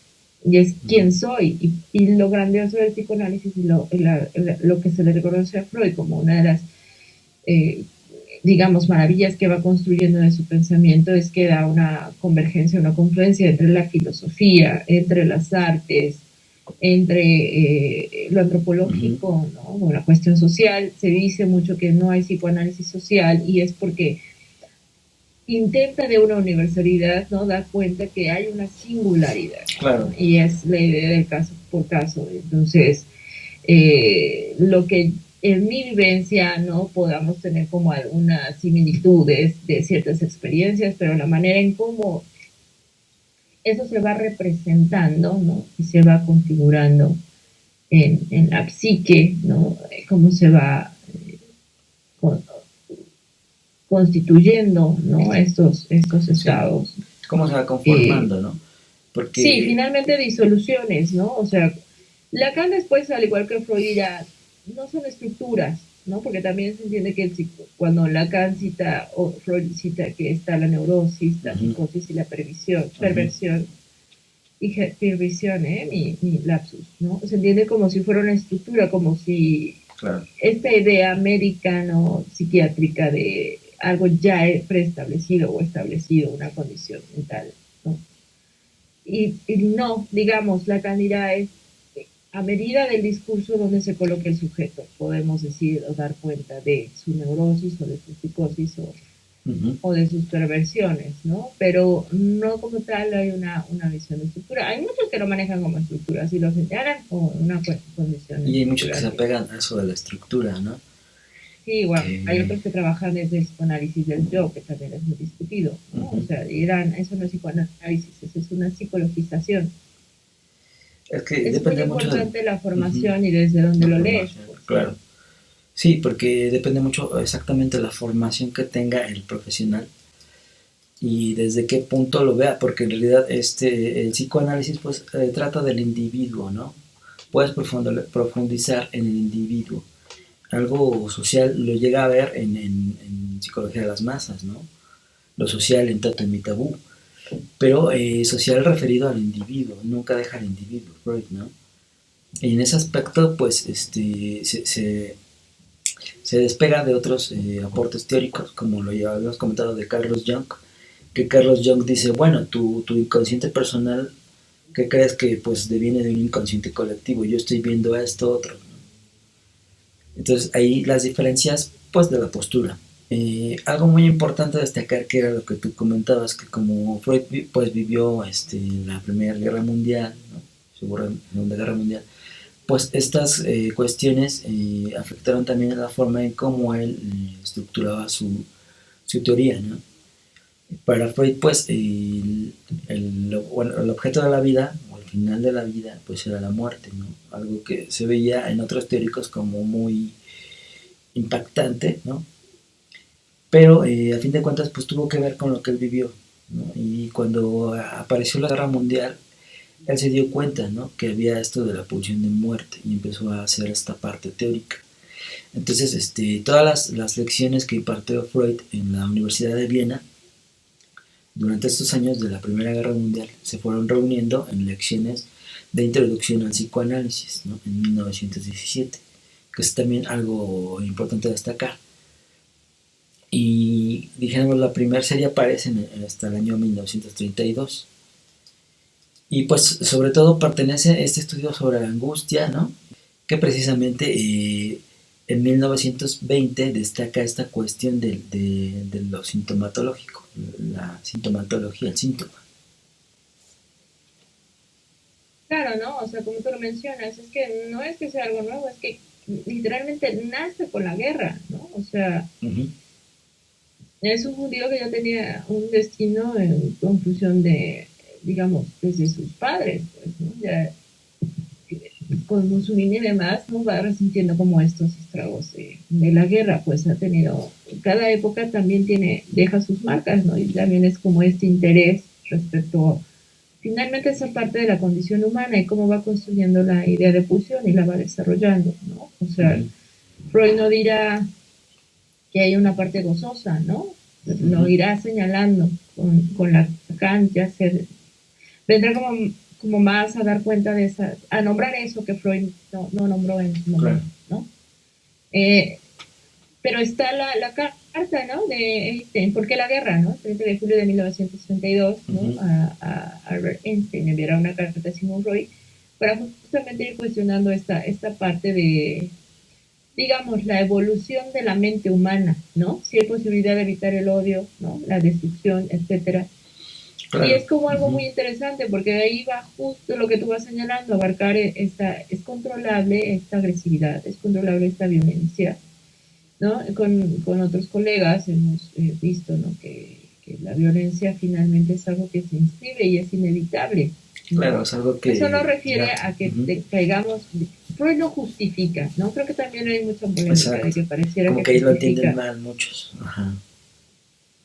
[SPEAKER 3] Y es
[SPEAKER 2] Ujú.
[SPEAKER 3] quién soy. Y lo grandioso del psicoanálisis y lo que se le reconoce a Freud como una de las, eh, digamos, maravillas que va construyendo de su pensamiento es que da una convergencia, una confluencia entre la filosofía, entre las artes, entre lo
[SPEAKER 2] Ujú.
[SPEAKER 3] antropológico, ¿no? O la cuestión social. Se dice mucho que no hay psicoanálisis social y es porque intenta de una universalidad, ¿no? Dar cuenta que hay una singularidad, ¿no?
[SPEAKER 2] Claro.
[SPEAKER 3] Y es la idea del caso por caso. Entonces, lo que en mi vivencia no podamos tener como algunas similitudes de ciertas experiencias, pero la manera en cómo eso se va representando, ¿no? Y se va configurando en la psique, ¿no? Cómo se va con, constituyendo, ¿no? Estos
[SPEAKER 2] Sí.
[SPEAKER 3] estados.
[SPEAKER 2] ¿Cómo se va
[SPEAKER 3] Eh,
[SPEAKER 2] conformando, no?
[SPEAKER 3] sí,
[SPEAKER 2] Porque
[SPEAKER 3] finalmente disoluciones, ¿no? O sea, Lacan después, al igual que Freud, dirá, no son estructuras, ¿no? Porque también se entiende que cuando Lacan cita o Freud cita que está la neurosis, la psicosis y la perversión, y perversión, mi lapsus, ¿no? Se entiende como si fuera una estructura, como si esta idea médica, ¿no? Psiquiátrica de algo ya preestablecido o establecido, una condición mental, ¿no? Y no, digamos, la candidad es a medida del discurso donde se coloque el sujeto, podemos decir o dar cuenta de su neurosis o de su psicosis o de sus perversiones, ¿no? Pero no como tal hay una visión de estructura. Hay muchos que lo manejan como estructura, si lo señalan como una condición.
[SPEAKER 2] Y hay muchos que se apegan a eso de la estructura, ¿no?
[SPEAKER 3] Sí, bueno, hay otros que trabajan desde el psicoanálisis del yo, que también es muy discutido, ¿no? O sea, dirán, eso no es psicoanálisis, eso es una psicologización.
[SPEAKER 2] Es que
[SPEAKER 3] es
[SPEAKER 2] depende
[SPEAKER 3] muy
[SPEAKER 2] mucho
[SPEAKER 3] importante la formación y desde donde lo lees.
[SPEAKER 2] Claro. Sí, porque depende mucho exactamente de la formación que tenga el profesional y desde qué punto lo vea, porque en realidad el psicoanálisis pues trata del individuo, ¿no? Puedes profundizar en el individuo. Algo social lo llega a ver en psicología de las masas, ¿no? Lo social en Tato y mi tabú, pero social referido al individuo, nunca deja al individuo, Freud, ¿no? Y en ese aspecto, pues, se despega de otros aportes teóricos, como lo ya habíamos comentado de Carlos Jung, que Carlos Jung dice, bueno, tu inconsciente personal, ¿qué crees que pues deviene de un inconsciente colectivo? Yo estoy viendo esto, otro, ¿no? Entonces ahí las diferencias pues de la postura. Algo muy importante destacar que era lo que tú comentabas, que como Freud pues vivió la Primera Guerra Mundial, ¿no? Segunda Guerra Mundial, pues estas cuestiones afectaron también a la forma en cómo él estructuraba su teoría, ¿no? Para Freud, pues, el objeto de la vida, o el final de la vida, pues era la muerte, ¿no? Algo que se veía en otros teóricos como muy impactante, ¿no? Pero a fin de cuentas, pues tuvo que ver con lo que él vivió, ¿no? Y cuando apareció la Guerra Mundial, él se dio cuenta, ¿no? Que había esto de la pulsión de muerte y empezó a hacer esta parte teórica. Entonces, todas las lecciones que impartió Freud en la Universidad de Viena durante estos años de la Primera Guerra Mundial se fueron reuniendo en lecciones de introducción al psicoanálisis, ¿no? En 1917, que es también algo importante destacar. Y dijéramos, la primera serie aparece hasta el año 1932. Y pues sobre todo pertenece a este estudio sobre la angustia, ¿no? Que precisamente en 1920 destaca esta cuestión de lo sintomatológico, la sintomatología, el síntoma.
[SPEAKER 3] Claro, ¿no? O sea, como tú lo mencionas, es que no es que sea algo nuevo, es que literalmente nace con la guerra, ¿no? O sea, es un judío que ya tenía un destino en conclusión de, digamos, desde sus padres, pues, ¿no? Ya con Mussolini y demás, ¿no? Va resintiendo como estos estragos de la guerra, pues ha tenido, cada época también deja sus marcas, ¿no? Y también es como este interés respecto, finalmente esa parte de la condición humana y cómo va construyendo la idea de pulsión y la va desarrollando, ¿no? O sea, Freud no dirá que hay una parte gozosa, ¿no? Lo irá señalando con Lacan, ya vendrá como más a dar cuenta de esa, a nombrar eso que Freud no nombró en su momento, ¿no? Pero está la carta, ¿no? De Einstein, ¿por qué la guerra, no? El 30 de julio de 1962, ¿no? A Albert Einstein enviará una carta a Sigmund Freud para justamente ir cuestionando esta parte de, digamos, la evolución de la mente humana, ¿no? Si hay posibilidad de evitar el odio, ¿no? La destrucción, etcétera. Claro. Y es como algo muy interesante porque de ahí va justo lo que tú vas señalando, abarcar es controlable esta agresividad, es controlable esta violencia, ¿no? Con otros colegas hemos visto, ¿no? Que la violencia finalmente es algo que se inscribe y es inevitable, ¿no?
[SPEAKER 2] Claro, es algo que...
[SPEAKER 3] Eso no refiere a que caigamos... Freud no justifica, ¿no? Creo que también hay mucha polémica de que pareciera
[SPEAKER 2] como que ahí lo entienden mal muchos. Ajá.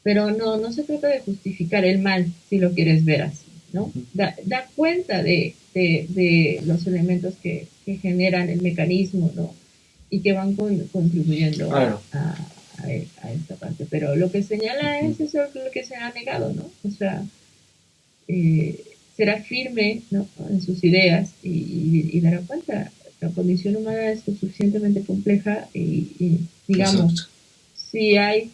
[SPEAKER 3] Pero no se trata de justificar el mal, si lo quieres ver así, ¿no? Da cuenta de los elementos que generan el mecanismo, ¿no? y que van contribuyendo
[SPEAKER 2] Claro,
[SPEAKER 3] a esta parte. Pero lo que señala
[SPEAKER 2] ujú,
[SPEAKER 3] es eso lo que se ha negado, ¿no? O sea, eh, será firme, ¿no?, en sus ideas y dará cuenta. La condición humana es lo suficientemente compleja y, digamos,
[SPEAKER 2] exacto.
[SPEAKER 3] si hay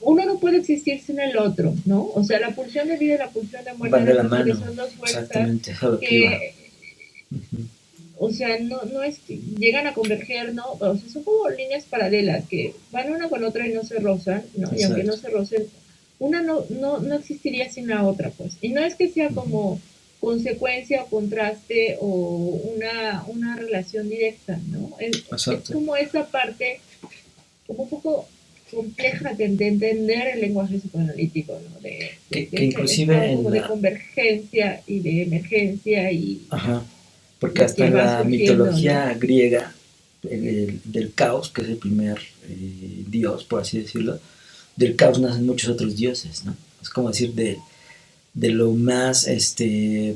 [SPEAKER 3] uno no puede existir sin el otro, ¿no? O sea, la pulsión de vida y la pulsión de muerte
[SPEAKER 2] Van de la
[SPEAKER 3] demuestra que
[SPEAKER 2] mano,
[SPEAKER 3] son dos fuerzas
[SPEAKER 2] exactamente, es a lo que iba.
[SPEAKER 3] que,
[SPEAKER 2] Ujú,
[SPEAKER 3] o sea, no es que llegan a converger, ¿no? O sea, son como líneas paralelas que van una con otra y no se rozan, ¿no? Y aunque no
[SPEAKER 2] exacto.
[SPEAKER 3] se rocen, una no existiría sin la otra, pues. Y no es que sea
[SPEAKER 2] Ujú,
[SPEAKER 3] como consecuencia o contraste o una relación directa, ¿no? Es
[SPEAKER 2] exacto.
[SPEAKER 3] como esa parte como un poco compleja de entender el lenguaje psicoanalítico, ¿no? De
[SPEAKER 2] Que
[SPEAKER 3] ese
[SPEAKER 2] inclusive
[SPEAKER 3] estado como
[SPEAKER 2] en
[SPEAKER 3] de
[SPEAKER 2] la,
[SPEAKER 3] convergencia y de emergencia
[SPEAKER 2] ajá, porque
[SPEAKER 3] y
[SPEAKER 2] hasta
[SPEAKER 3] que
[SPEAKER 2] en
[SPEAKER 3] va
[SPEAKER 2] la
[SPEAKER 3] surgiendo, ¿no?
[SPEAKER 2] mitología griega del caos, que es el primer dios, por así decirlo, del caos nacen muchos otros dioses, ¿no? Es como decir, de lo más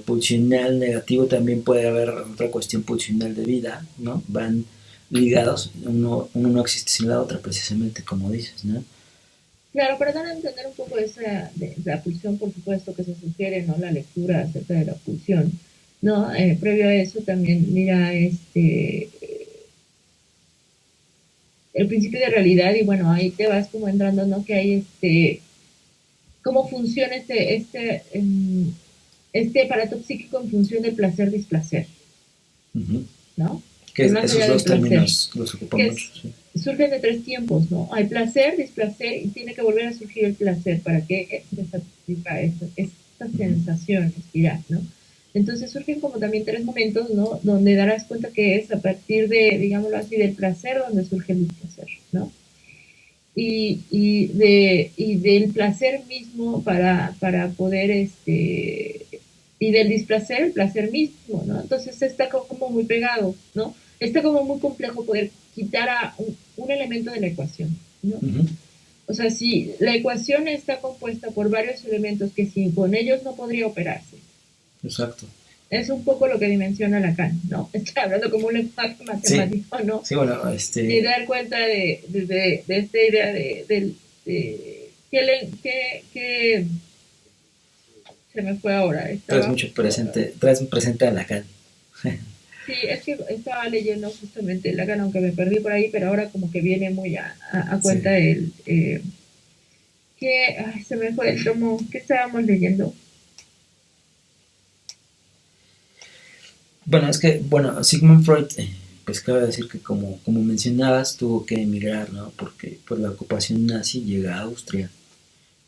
[SPEAKER 2] pulsional negativo también puede haber otra cuestión pulsional de vida, ¿no? Van ligados, uno no existe sin la otra, precisamente como dices, ¿no?
[SPEAKER 3] Claro, para dar a entender un poco esa de la pulsión, por supuesto, que se sugiere, ¿no? La lectura acerca de la pulsión, ¿no? Previo a eso también, mira, el principio de realidad y bueno, ahí te vas como entrando, ¿no? Que hay cómo funciona este aparato psíquico en función del placer-displacer,
[SPEAKER 2] Ujú.
[SPEAKER 3] ¿no?
[SPEAKER 2] Que
[SPEAKER 3] El más
[SPEAKER 2] esos
[SPEAKER 3] allá del
[SPEAKER 2] dos
[SPEAKER 3] placer,
[SPEAKER 2] términos los ocupa
[SPEAKER 3] que
[SPEAKER 2] mucho, sí.
[SPEAKER 3] surgen de tres tiempos, ¿no? Hay placer, displacer y tiene que volver a surgir el placer para que se satisfaga esta
[SPEAKER 2] Ujú.
[SPEAKER 3] sensación, espiral, ¿no? Entonces surgen como también tres momentos, ¿no? Donde darás cuenta que es a partir de, digámoslo así, del placer donde surge el displacer, ¿no? Y del placer mismo para poder, y del displacer, el placer mismo, ¿no? Entonces está como muy pegado, ¿no? Está como muy complejo poder quitar a un elemento de la ecuación, ¿no?
[SPEAKER 2] Ujú.
[SPEAKER 3] O sea, si la ecuación está compuesta por varios elementos que sin con ellos no podría operarse,
[SPEAKER 2] Exacto.
[SPEAKER 3] es un poco lo que dimensiona Lacan, ¿no? Está hablando como un lenguaje
[SPEAKER 2] Sí,
[SPEAKER 3] matemático, ¿no?
[SPEAKER 2] sí, bueno,
[SPEAKER 3] Y dar cuenta de esta idea de que se me fue ahora,
[SPEAKER 2] traes
[SPEAKER 3] estaba
[SPEAKER 2] mucho
[SPEAKER 3] justo,
[SPEAKER 2] presente, traes presente a la Lacan.
[SPEAKER 3] sí, es que estaba leyendo justamente Lacan, aunque me perdí por ahí, pero ahora como que viene muy a
[SPEAKER 2] Sí.
[SPEAKER 3] cuenta ay, se me fue el tomo que estábamos leyendo.
[SPEAKER 2] Bueno, es que, bueno, Sigmund Freud, pues cabe decir que como mencionabas, tuvo que emigrar, ¿no? Porque pues, la ocupación nazi llega a Austria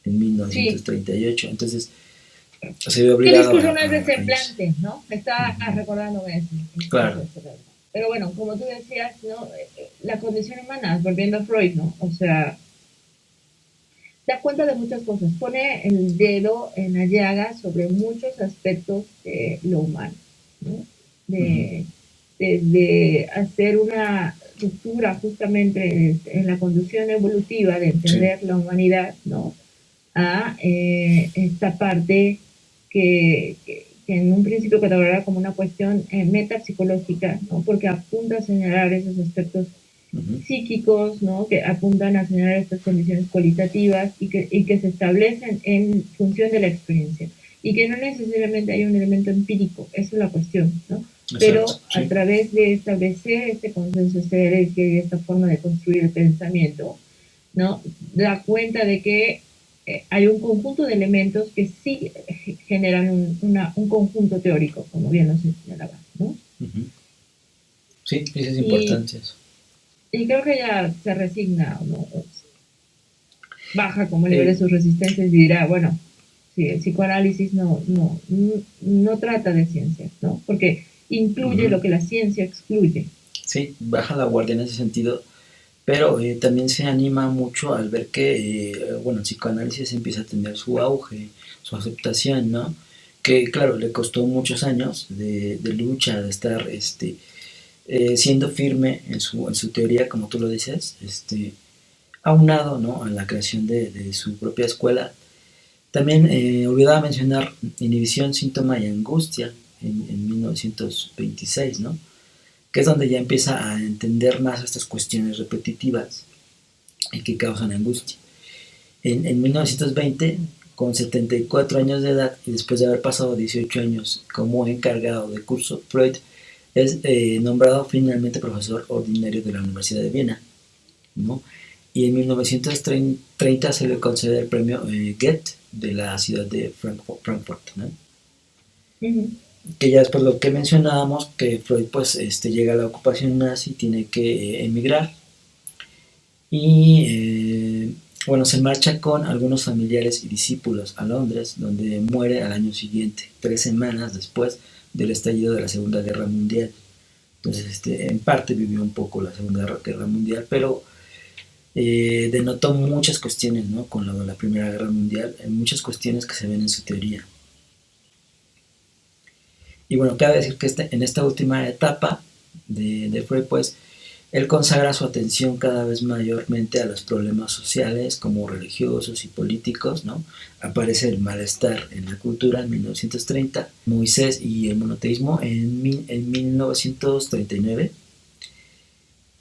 [SPEAKER 2] en
[SPEAKER 3] Sí,
[SPEAKER 2] 1938, entonces se vio
[SPEAKER 3] que el
[SPEAKER 2] obligado
[SPEAKER 3] discurso no es
[SPEAKER 2] a irse.
[SPEAKER 3] destemplante, ¿no? Estaba
[SPEAKER 2] Ujú.
[SPEAKER 3] recordándome eso.
[SPEAKER 2] Claro,
[SPEAKER 3] Pero bueno, como tú decías, ¿no? La condición humana, volviendo a Freud, ¿no? O sea, da cuenta de muchas cosas, pone el dedo en la llaga sobre muchos aspectos de lo humano, ¿no?
[SPEAKER 2] ujú,
[SPEAKER 3] De, de hacer una ruptura justamente en la conducción evolutiva de
[SPEAKER 2] sí,
[SPEAKER 3] entender la humanidad, ¿no? A esta parte que en un principio catalogara como una cuestión metapsicológica, ¿no? Porque apunta a señalar esos aspectos
[SPEAKER 2] ujú,
[SPEAKER 3] psíquicos, ¿no? Que apuntan a señalar estas condiciones cualitativas y que se establecen en función de la experiencia y que no necesariamente hay un elemento empírico, esa es la cuestión, ¿no?
[SPEAKER 2] exacto,
[SPEAKER 3] Pero a
[SPEAKER 2] sí,
[SPEAKER 3] través de establecer este consenso estético y esta forma de construir el pensamiento, ¿no? Da cuenta de que hay un conjunto de elementos que sí generan un conjunto teórico, como bien nos señalaba, ¿no?
[SPEAKER 2] ujú. Sí, sí, es
[SPEAKER 3] Y,
[SPEAKER 2] importante eso.
[SPEAKER 3] y creo que ya se resigna, ¿no? Baja como el nivel
[SPEAKER 2] Eh,
[SPEAKER 3] de sus resistencias y dirá, bueno, sí, el psicoanálisis no trata de ciencias, ¿no? Porque incluye
[SPEAKER 2] ujú.
[SPEAKER 3] lo que la ciencia excluye.
[SPEAKER 2] Sí, baja la guardia en ese sentido, pero también se anima mucho al ver que, bueno, el psicoanálisis empieza a tener su auge, su aceptación, ¿no? Que, claro, le costó muchos años de lucha, de estar siendo firme en su teoría, como tú lo dices, aunado, ¿no? A la creación de su propia escuela. También olvidaba mencionar Inhibición, Síntoma y Angustia en 1926, ¿no? que es donde ya empieza a entender más estas cuestiones repetitivas y que causan angustia. En 1920, con 74 años de edad y después de haber pasado 18 años como encargado de curso, Freud es nombrado finalmente profesor ordinario de la Universidad de Viena, ¿no? Y en 1930 se le concede el premio Goethe de la ciudad de Frankfurt, ¿no?
[SPEAKER 3] Ujú.
[SPEAKER 2] Que ya después lo que mencionábamos, que Freud pues llega a la ocupación nazi, tiene que emigrar y bueno, se marcha con algunos familiares y discípulos a Londres, donde muere al año siguiente, 3 semanas después del estallido de la Segunda Guerra Mundial. Entonces, en parte vivió un poco la Segunda Guerra Mundial, pero denotó muchas cuestiones, ¿no? Con lo de la Primera Guerra Mundial, muchas cuestiones que se ven en su teoría. Y bueno, cabe decir que en esta última etapa de Freud, pues, él consagra su atención cada vez mayormente a los problemas sociales como religiosos y políticos, ¿no? Aparece el malestar en la cultura en 1930, Moisés y el monoteísmo en 1939,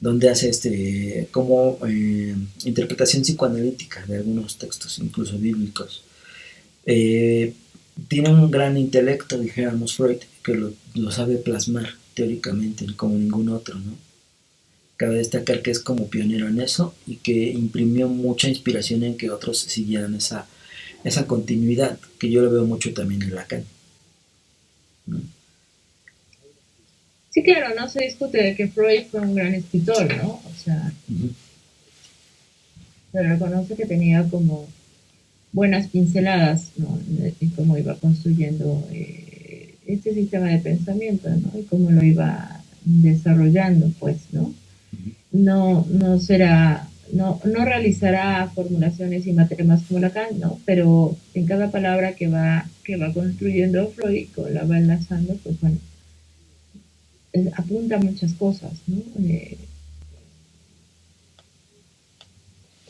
[SPEAKER 2] donde hace como interpretación psicoanalítica de algunos textos, incluso bíblicos. Eh, Tiene un gran intelecto, dijéramos Freud, que lo sabe plasmar teóricamente como ningún otro, ¿no? Cabe destacar que es como pionero en eso y que imprimió mucha inspiración en que otros siguieran esa continuidad, que yo lo veo mucho también en Lacan, ¿no?
[SPEAKER 3] Sí, claro, no se discute de que Freud fue un gran escritor, ¿no? O sea,
[SPEAKER 2] Uh-huh.
[SPEAKER 3] se reconoce que tenía como buenas pinceladas, ¿no? De cómo iba construyendo este sistema de pensamiento, ¿no? Y cómo lo iba desarrollando, pues, ¿no? No será, no realizará formulaciones y matemas como Lacan, ¿no? Pero en cada palabra que va construyendo Freud, que la va enlazando, pues bueno, apunta muchas cosas, ¿no?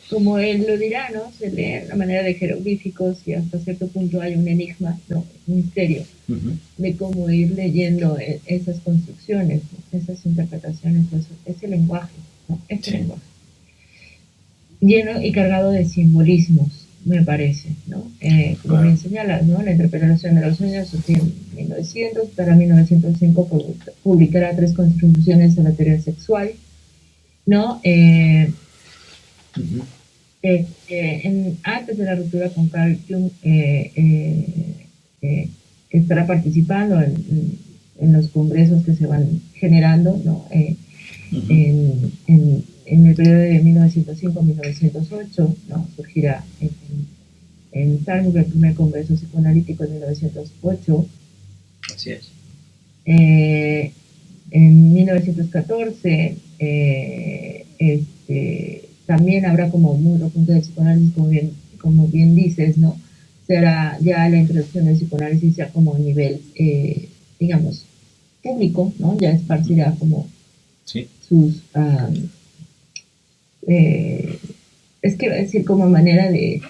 [SPEAKER 3] Como él lo dirá, ¿no? Se lee una manera de jeroglíficos y hasta cierto punto hay un enigma, ¿no? Un misterio
[SPEAKER 2] Uh-huh.
[SPEAKER 3] de cómo ir leyendo esas construcciones, ¿no? Esas interpretaciones, ese lenguaje, ¿no? Ese
[SPEAKER 2] Sí.
[SPEAKER 3] lenguaje. Lleno y cargado de simbolismos, me parece, ¿no? Como
[SPEAKER 2] Claro.
[SPEAKER 3] bien señalas, ¿no? La interpretación de los sueños surgió en 1900, para 1905 publicará 3 contribuciones a la teoría sexual, ¿no?
[SPEAKER 2] Uh-huh.
[SPEAKER 3] Antes de la ruptura con Carl Jung, que estará participando en los congresos que se van generando, ¿no?
[SPEAKER 2] Uh-huh.
[SPEAKER 3] En el periodo de 1905 a 1908, ¿no? Surgirá en Salzburg el primer congreso psicoanalítico en 1908.
[SPEAKER 2] Así es.
[SPEAKER 3] En 1914 también habrá como muy punto de psicoanálisis, como bien dices, ¿no? Será ya la introducción del psicoanálisis ya como a nivel, digamos, público, ¿no? Ya esparcirá como
[SPEAKER 2] Sí.
[SPEAKER 3] sus, eh, es que decir como manera de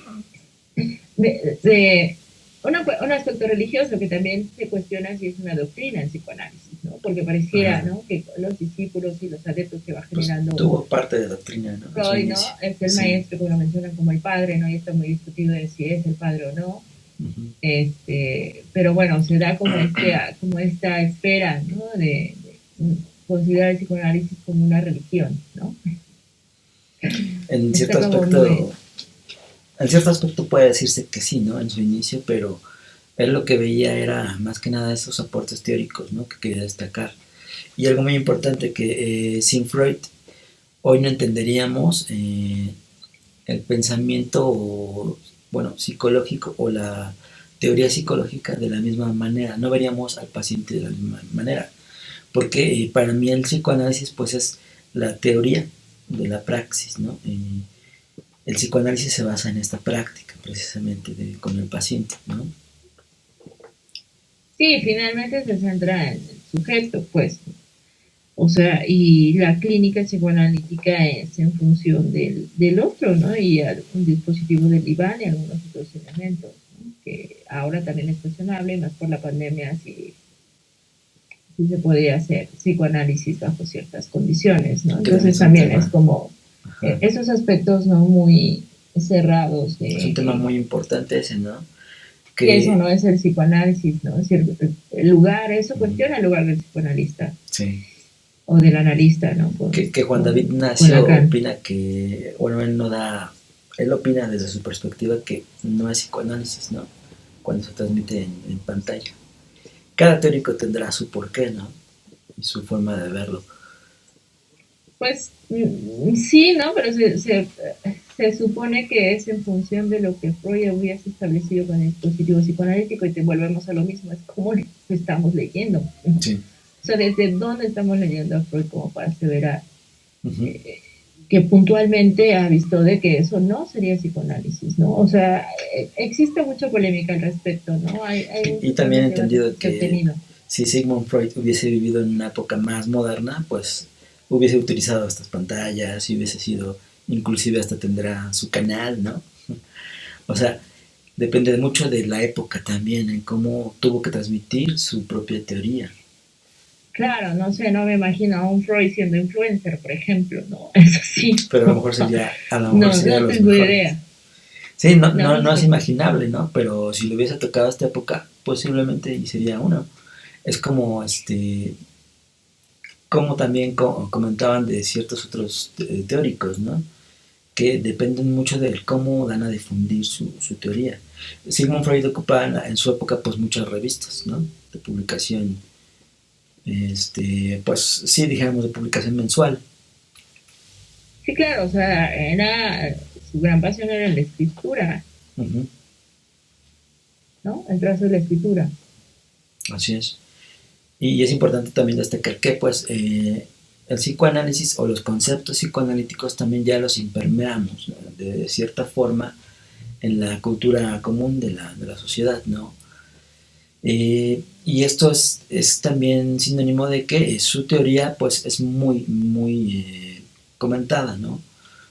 [SPEAKER 3] un aspecto religioso que también se cuestiona si es una doctrina en psicoanálisis, ¿no? Porque pareciera,
[SPEAKER 2] Ajá.
[SPEAKER 3] ¿no? Que los discípulos y los adeptos que va
[SPEAKER 2] Pues
[SPEAKER 3] generando
[SPEAKER 2] tuvo parte de doctrina, ¿no? En su
[SPEAKER 3] Freud, ¿no?
[SPEAKER 2] inicio.
[SPEAKER 3] Es el
[SPEAKER 2] Sí.
[SPEAKER 3] maestro, como lo mencionan, como el padre, ¿no? Y está muy discutido de si es el padre o no.
[SPEAKER 2] Uh-huh.
[SPEAKER 3] Pero bueno, se da como esta espera, ¿no? De considerar el psicoanálisis como una religión, ¿no?
[SPEAKER 2] En cierto
[SPEAKER 3] Está como muy...
[SPEAKER 2] aspecto, en cierto aspecto puede decirse que sí, ¿no? En su inicio, pero él lo que veía era más que nada esos aportes teóricos, ¿no? Que quería destacar. Y algo muy importante que sin Freud hoy no entenderíamos el pensamiento, bueno, psicológico o la teoría psicológica de la misma manera. No veríamos al paciente de la misma manera. Porque para mí el psicoanálisis pues es la teoría de la praxis, ¿no? El psicoanálisis se basa en esta práctica precisamente con el paciente, ¿no?
[SPEAKER 3] Sí, finalmente se centra en el sujeto, pues. O sea, y la clínica psicoanalítica es en función del otro, ¿no? Y un dispositivo del IVAN y algunos otros elementos, ¿no? Que ahora también es cuestionable, más por la pandemia, si sí se podría hacer psicoanálisis bajo ciertas condiciones, ¿no?
[SPEAKER 2] Que
[SPEAKER 3] Entonces
[SPEAKER 2] es un
[SPEAKER 3] también
[SPEAKER 2] tema,
[SPEAKER 3] es como
[SPEAKER 2] ajá,
[SPEAKER 3] esos aspectos no muy cerrados
[SPEAKER 2] es un tema
[SPEAKER 3] de
[SPEAKER 2] muy importante ese, ¿no?
[SPEAKER 3] que eso
[SPEAKER 2] Que,
[SPEAKER 3] no es el psicoanálisis, ¿no? Es decir, el lugar, eso
[SPEAKER 2] ujú,
[SPEAKER 3] cuestiona el lugar del psicoanalista
[SPEAKER 2] sí,
[SPEAKER 3] o del analista, ¿no?
[SPEAKER 2] que Juan David
[SPEAKER 3] Con
[SPEAKER 2] Ignacio
[SPEAKER 3] Lacan.
[SPEAKER 2] opina que, bueno, él no da, él opina desde su perspectiva que no es psicoanálisis, ¿no? Cuando se transmite en pantalla. Cada teórico tendrá su porqué, ¿no? Y su forma de verlo.
[SPEAKER 3] Pues sí, ¿no? Pero se supone que es en función de lo que Freud hubiese establecido con el dispositivo psicoanalítico y te volvemos a lo mismo, es como lo estamos leyendo.
[SPEAKER 2] Sí.
[SPEAKER 3] O sea, desde dónde estamos leyendo a Freud como para aseverar
[SPEAKER 2] Uh-huh.
[SPEAKER 3] que puntualmente ha visto de que eso no sería psicoanálisis, ¿no? O sea, existe mucha polémica al respecto, ¿no? Hay
[SPEAKER 2] Y
[SPEAKER 3] muchos
[SPEAKER 2] también he
[SPEAKER 3] buenos debates
[SPEAKER 2] entendido
[SPEAKER 3] que se han
[SPEAKER 2] que
[SPEAKER 3] tenido.
[SPEAKER 2] si Sigmund Freud hubiese vivido en una época más moderna, pues hubiese utilizado estas pantallas y hubiese sido, inclusive hasta tendrá su canal, ¿no? O sea, depende mucho de la época también, en cómo tuvo que transmitir su propia teoría.
[SPEAKER 3] Claro, no sé, no me imagino a un Freud siendo influencer, por ejemplo, ¿no? Eso sí,
[SPEAKER 2] Pero
[SPEAKER 3] no,
[SPEAKER 2] a lo mejor
[SPEAKER 3] no,
[SPEAKER 2] sería
[SPEAKER 3] no
[SPEAKER 2] los
[SPEAKER 3] tengo
[SPEAKER 2] mejores.
[SPEAKER 3] idea,
[SPEAKER 2] Sí, no, no,
[SPEAKER 3] ¿no?
[SPEAKER 2] no es
[SPEAKER 3] Sí,
[SPEAKER 2] imaginable, ¿no? Pero si le hubiese tocado a esta época, posiblemente y sería uno. Es como como también comentaban de ciertos otros teóricos, ¿no? Que dependen mucho de cómo dan a difundir su teoría. Sigmund Freud ocupaba en su época pues muchas revistas, ¿no? De publicación, pues sí, dijéramos de publicación mensual.
[SPEAKER 3] sí, claro, o sea, su gran pasión era la escritura,
[SPEAKER 2] Uh-huh.
[SPEAKER 3] ¿no? El trazo de la escritura.
[SPEAKER 2] Así es. Y es importante también destacar que pues el psicoanálisis o los conceptos psicoanalíticos también ya los impermeamos, ¿no? De cierta forma en la cultura común de la sociedad, ¿no? Y esto es también sinónimo de que su teoría pues es muy comentada, ¿no?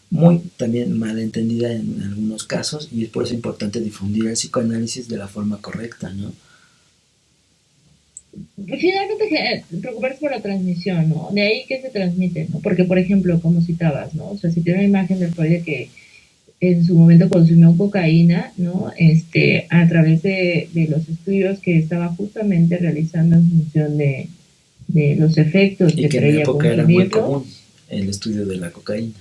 [SPEAKER 2] Muy también malentendida en algunos casos y es por eso importante difundir el psicoanálisis de la forma correcta, ¿no?
[SPEAKER 3] Finalmente, preocuparse por la transmisión, ¿no? De ahí que se transmite, ¿no? Porque, por ejemplo, como citabas, ¿no? O sea, si tiene una imagen del Freud de que en su momento consumió cocaína, ¿no? A través de los estudios que estaba justamente realizando en función de los efectos
[SPEAKER 2] Y
[SPEAKER 3] que
[SPEAKER 2] que en la
[SPEAKER 3] traía
[SPEAKER 2] época era muy
[SPEAKER 3] consumirlo.
[SPEAKER 2] común el estudio de la cocaína.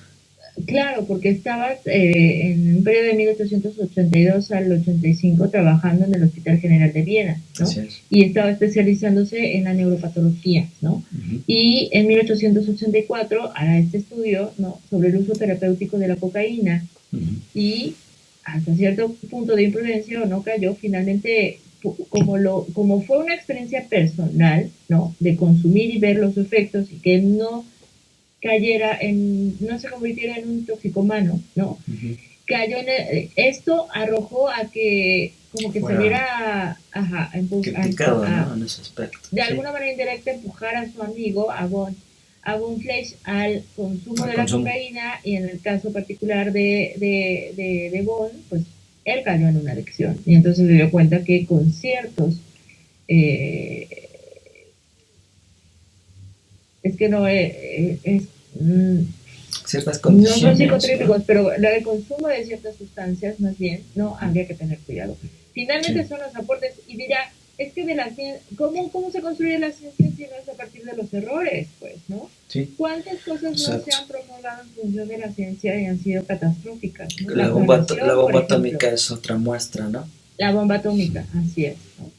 [SPEAKER 3] Claro, porque estabas en un periodo de 1882 al 85 trabajando en el Hospital General de Viena, ¿no?
[SPEAKER 2] Así es.
[SPEAKER 3] Y estaba especializándose en la neuropatología, ¿no?
[SPEAKER 2] Uh-huh.
[SPEAKER 3] Y en 1884 hará este estudio, ¿no? Sobre el uso terapéutico de la cocaína
[SPEAKER 2] Uh-huh.
[SPEAKER 3] y hasta cierto punto de imprudencia o no cayó, finalmente como fue una experiencia personal, ¿no? De consumir y ver los efectos y que cayera no se convirtiera en un toxicomano, ¿no?
[SPEAKER 2] Uh-huh.
[SPEAKER 3] Esto arrojó a que como que se
[SPEAKER 2] Fuera
[SPEAKER 3] viera,
[SPEAKER 2] criticado, ¿no? En ese aspecto.
[SPEAKER 3] de
[SPEAKER 2] Sí.
[SPEAKER 3] alguna manera indirecta empujar a su amigo, a Von Flesch, al consumo
[SPEAKER 2] Al
[SPEAKER 3] de la
[SPEAKER 2] consumo.
[SPEAKER 3] cocaína y en el caso particular de Von, pues él cayó en una adicción y entonces se dio cuenta que con ciertos eh, es que no
[SPEAKER 2] Ciertas
[SPEAKER 3] no son
[SPEAKER 2] condiciones, ¿no?
[SPEAKER 3] psicotrópicos, pero el consumo de ciertas sustancias, más bien, no habría que tener cuidado. Finalmente
[SPEAKER 2] Sí.
[SPEAKER 3] son los aportes y dirá, es que de la ciencia, ¿cómo se construye la ciencia si no es a partir de los errores? Pues, ¿no?
[SPEAKER 2] Sí.
[SPEAKER 3] ¿Cuántas cosas no se
[SPEAKER 2] Exacto.
[SPEAKER 3] han promulgado en función de la ciencia y han sido catastróficas? ¿No?
[SPEAKER 2] La
[SPEAKER 3] Clonación, por
[SPEAKER 2] bomba
[SPEAKER 3] ejemplo,
[SPEAKER 2] atómica es otra muestra, ¿no?
[SPEAKER 3] la bomba atómica, así es, ¿no?